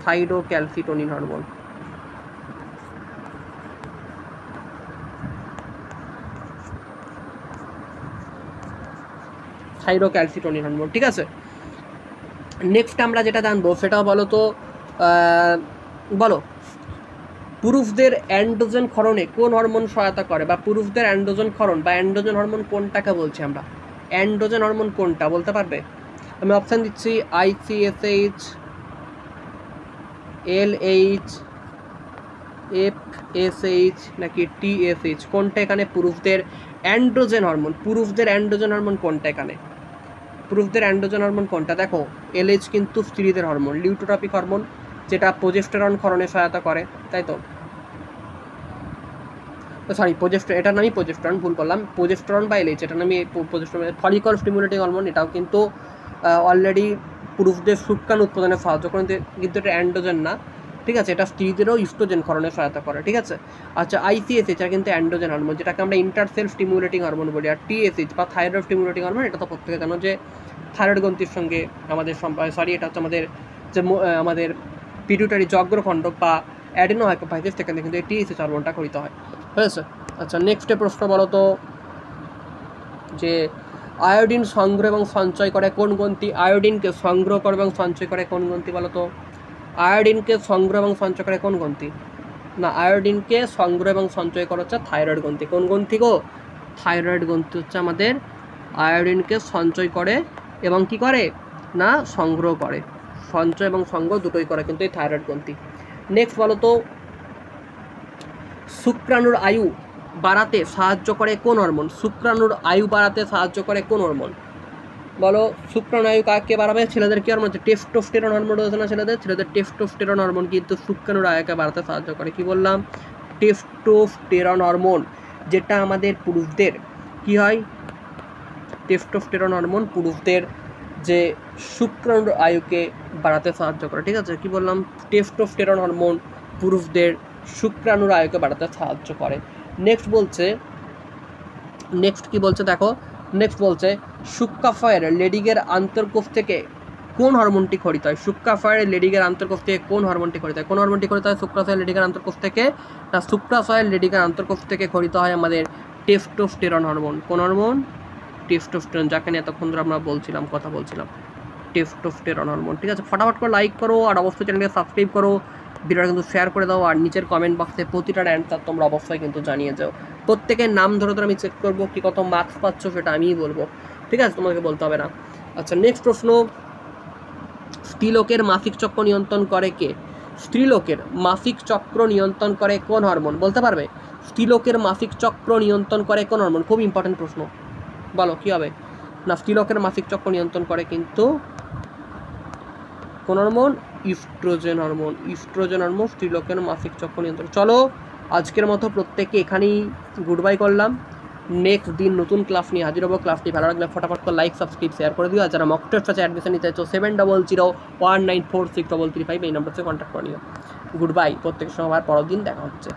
থাইরোক্যালসিটোনিন হরমোন, থাইরোক্যালসিটোনিন হরমোন, ঠিক আছে? নেক্সট আমরা যেটা জানবো সেটা বলো তো, বলো পুরুষদের অ্যান্ড্রোজেন ক্ষরণে কোন হরমোন সহায়তা করে? বা পুরুষদের অ্যান্ড্রোজেন ক্ষরণ বা অ্যান্ড্রোজেন হরমোন কোনটাকে বলছি আমরা? অ্যান্ড্রোজেন হরমোন কোনটা বলতে পারবে? আমি অপশান দিচ্ছি ICSH, LH, FSH নাকি TSH। কোনটা এখানে পুরুষদের অ্যান্ড্রোজেন হরমোন? পুরুষদের অ্যান্ড্রোজেন হরমোন কোনটা এখানে? পুরুষদের অ্যান্ড্রোজেন হরমোন কোনটা? দেখো LH কিন্তু স্ত্রীদের হরমোন, লিউটোট্রপিক হরমোন, যেটা প্রোজেস্টেরন ক্ষরণে সহায়তা করে, তাই তো? সরি, এটার নামই প্রোজেস্টেরন, ভুল করলাম। প্রোজেস্টেরন বা LH, এটার নামই প্রোজেস্টেরন। ফলিকল স্টিমুলেটিং হরমোন, এটাও কিন্তু অলরেডি পুরুষদের শুক্রাণু উৎপাদনে সাহায্য করে, কিন্তু এটা অ্যান্ড্রোজেন না, ঠিক আছে? এটা স্ত্রীদেরও ইস্ট্রোজেন ক্ষরণে সহায়তা করে, ঠিক আছে? আচ্ছা, ICSH এটা কিন্তু অ্যান্ড্রোজেন হরমোন, যেটাকে আমরা ইন্টারসেল স্টিমুলেটিং হরমোন বলি। আর TSH বা থাইরয়েড স্টিমুলেটিং হরমোন, এটা তো প্রত্যেকে জানো যে থাইরয়েড গ্রন্থির সঙ্গে আমাদের এটা হচ্ছে আমাদের যে আমাদের পিটুইটারি যজ্ঞখণ্ড বা অ্যাডিনো হাইপোফাইসিস, সেখানে কিন্তু এই TSH হরমোনটা খরিত হয়, হয়েছে? আচ্ছা, নেক্সটে প্রশ্ন বলো তো যে আয়োডিন সংগ্রহ এবং সঞ্চয় করে কোন গ্রন্থি? আয়োডিনকে সংগ্রহ করে এবং সঞ্চয় করে কোন গ্রন্থি বলো তো? আয়োডিনকে সংগ্রহ এবং সঞ্চয় করে কোন গ্রন্থি? না, আয়োডিনকে সংগ্রহ এবং সঞ্চয় করা হচ্ছে থাইরয়েড গ্রন্থি। কোন গ্রন্থি গো? থাইরয়েড গ্রন্থি হচ্ছে আমাদের আয়োডিনকে সঞ্চয় করে এবং কি করে না সংগ্রহ করে। সঞ্চয় এবং সংগ্রহ দুটোই করে কিন্তু এই থাইরয়েড গ্রন্থি। নেক্সট বলো তো, শুক্রাণুর আয়ু বাড়াতে সাহায্য করে কোন হরমোন? শুক্রাণুর আয়ু বাড়াতে সাহায্য করে কোন হরমোন বলো? শুক্রাণু আয়ু কাকে বাড়াবে? ছেলেদের কি হরমোন? টেস্টোস্টেরন হরমোন রয়েছে না ছেলেদের টেস্টোস্টেরন হরমোন কিন্তু শুক্রাণুর আয়ুকে বাড়াতে সাহায্য করে। কি বললাম? টেস্টোস্টেরন হরমোন, যেটা আমাদের পুরুষদের কি হয়? টেস্টোস্টেরন হরমোন পুরুষদের যে শুক্রাণুর আয়ুকে বাড়াতে সাহায্য করে, ঠিক আছে? কি বললাম? টেস্টোস্টেরন হরমোন পুরুষদের শুক্রাণুর আয়ুকে বাড়াতে সাহায্য করে। নেক্সট কি বলছে দেখো, নেক্সট বলছে শুক্রাফয়ের লেডিগের আন্তর্কোষ থেকে কোন হরমোনটি খরিত হয়? শুক্রাফয়ের লেডিগের আন্তর্কোষ থেকে কোন হরমোনটি খরিত হয়? কোন হরমোনটি খরিত হয় শুক্রাশয়ের লেডিগের আন্তর্কোষ থেকে? না, শুক্রাশয়ের লেডিগের আন্তর্কোষ থেকে খরিত হয় আমাদের টেস্টোস্টেরন হরমোন। কোন হরমোন? টেস্টোস্টেরন, যাকে নিয়ে এতক্ষণ ধরে আমরা কথা বলছিলাম, টেস্টোস্টেরন হরমোন, ঠিক আছে? ফটাফট করে লাইক করো আর অবশ্যই চ্যানেলকে সাবস্ক্রাইব করো। ভিডিওটা কিন্তু শেয়ার করে দাও, আর নিচের কমেন্ট বক্সে প্রতিটার অ্যান্সার তোমরা অবশ্যই কিন্তু জানিয়ে যাও। প্রত্যেকের নাম ধরে ধরে আমি চেক করবো কি কত মার্কস পাচ্ছ সেটা আমিই বলবো, ঠিক আছে, তোমাকে বলতে হবে না। আচ্ছা, নেক্সট প্রশ্ন, স্ত্রীলোকের মাসিক চক্র নিয়ন্ত্রণ করে কে? স্ত্রীলোকের মাসিক চক্র নিয়ন্ত্রণ করে কোন হরমোন? বলতে পারবে? স্ত্রীলোকের মাসিক চক্র নিয়ন্ত্রণ করে কোন হরমোন? খুব ইম্পর্টেন্ট প্রশ্ন, বলো কী হবে? না, স্ত্রীলোকের মাসিক চক্র নিয়ন্ত্রণ করে কিন্তু কোন hormone? Estrogen hormone. Estrogen hormone স্ত্রীলোকের মাসিক চক্র নিয়ন্ত্রণ। চলো আজকের মতো প্রত্যেককে এখানেই গুড বাই করলাম। নেক্সট দিন নতুন ক্লাস নিয়ে হাজির হবো। ক্লাসটি ভালো লাগলে ফটাফট করে লাইক সাবস্ক্রাইব শেয়ার করে দিও। আর যারা মক টেস্ট আছে অ্যাডমিশন নিতে চাইছো 7001946335 এই নাম্বার থেকে কন্ট্যাক্ট করে নিও। গুড বাই, প্রত্যেকের সঙ্গে আবার পরের দিন দেখা হচ্ছে।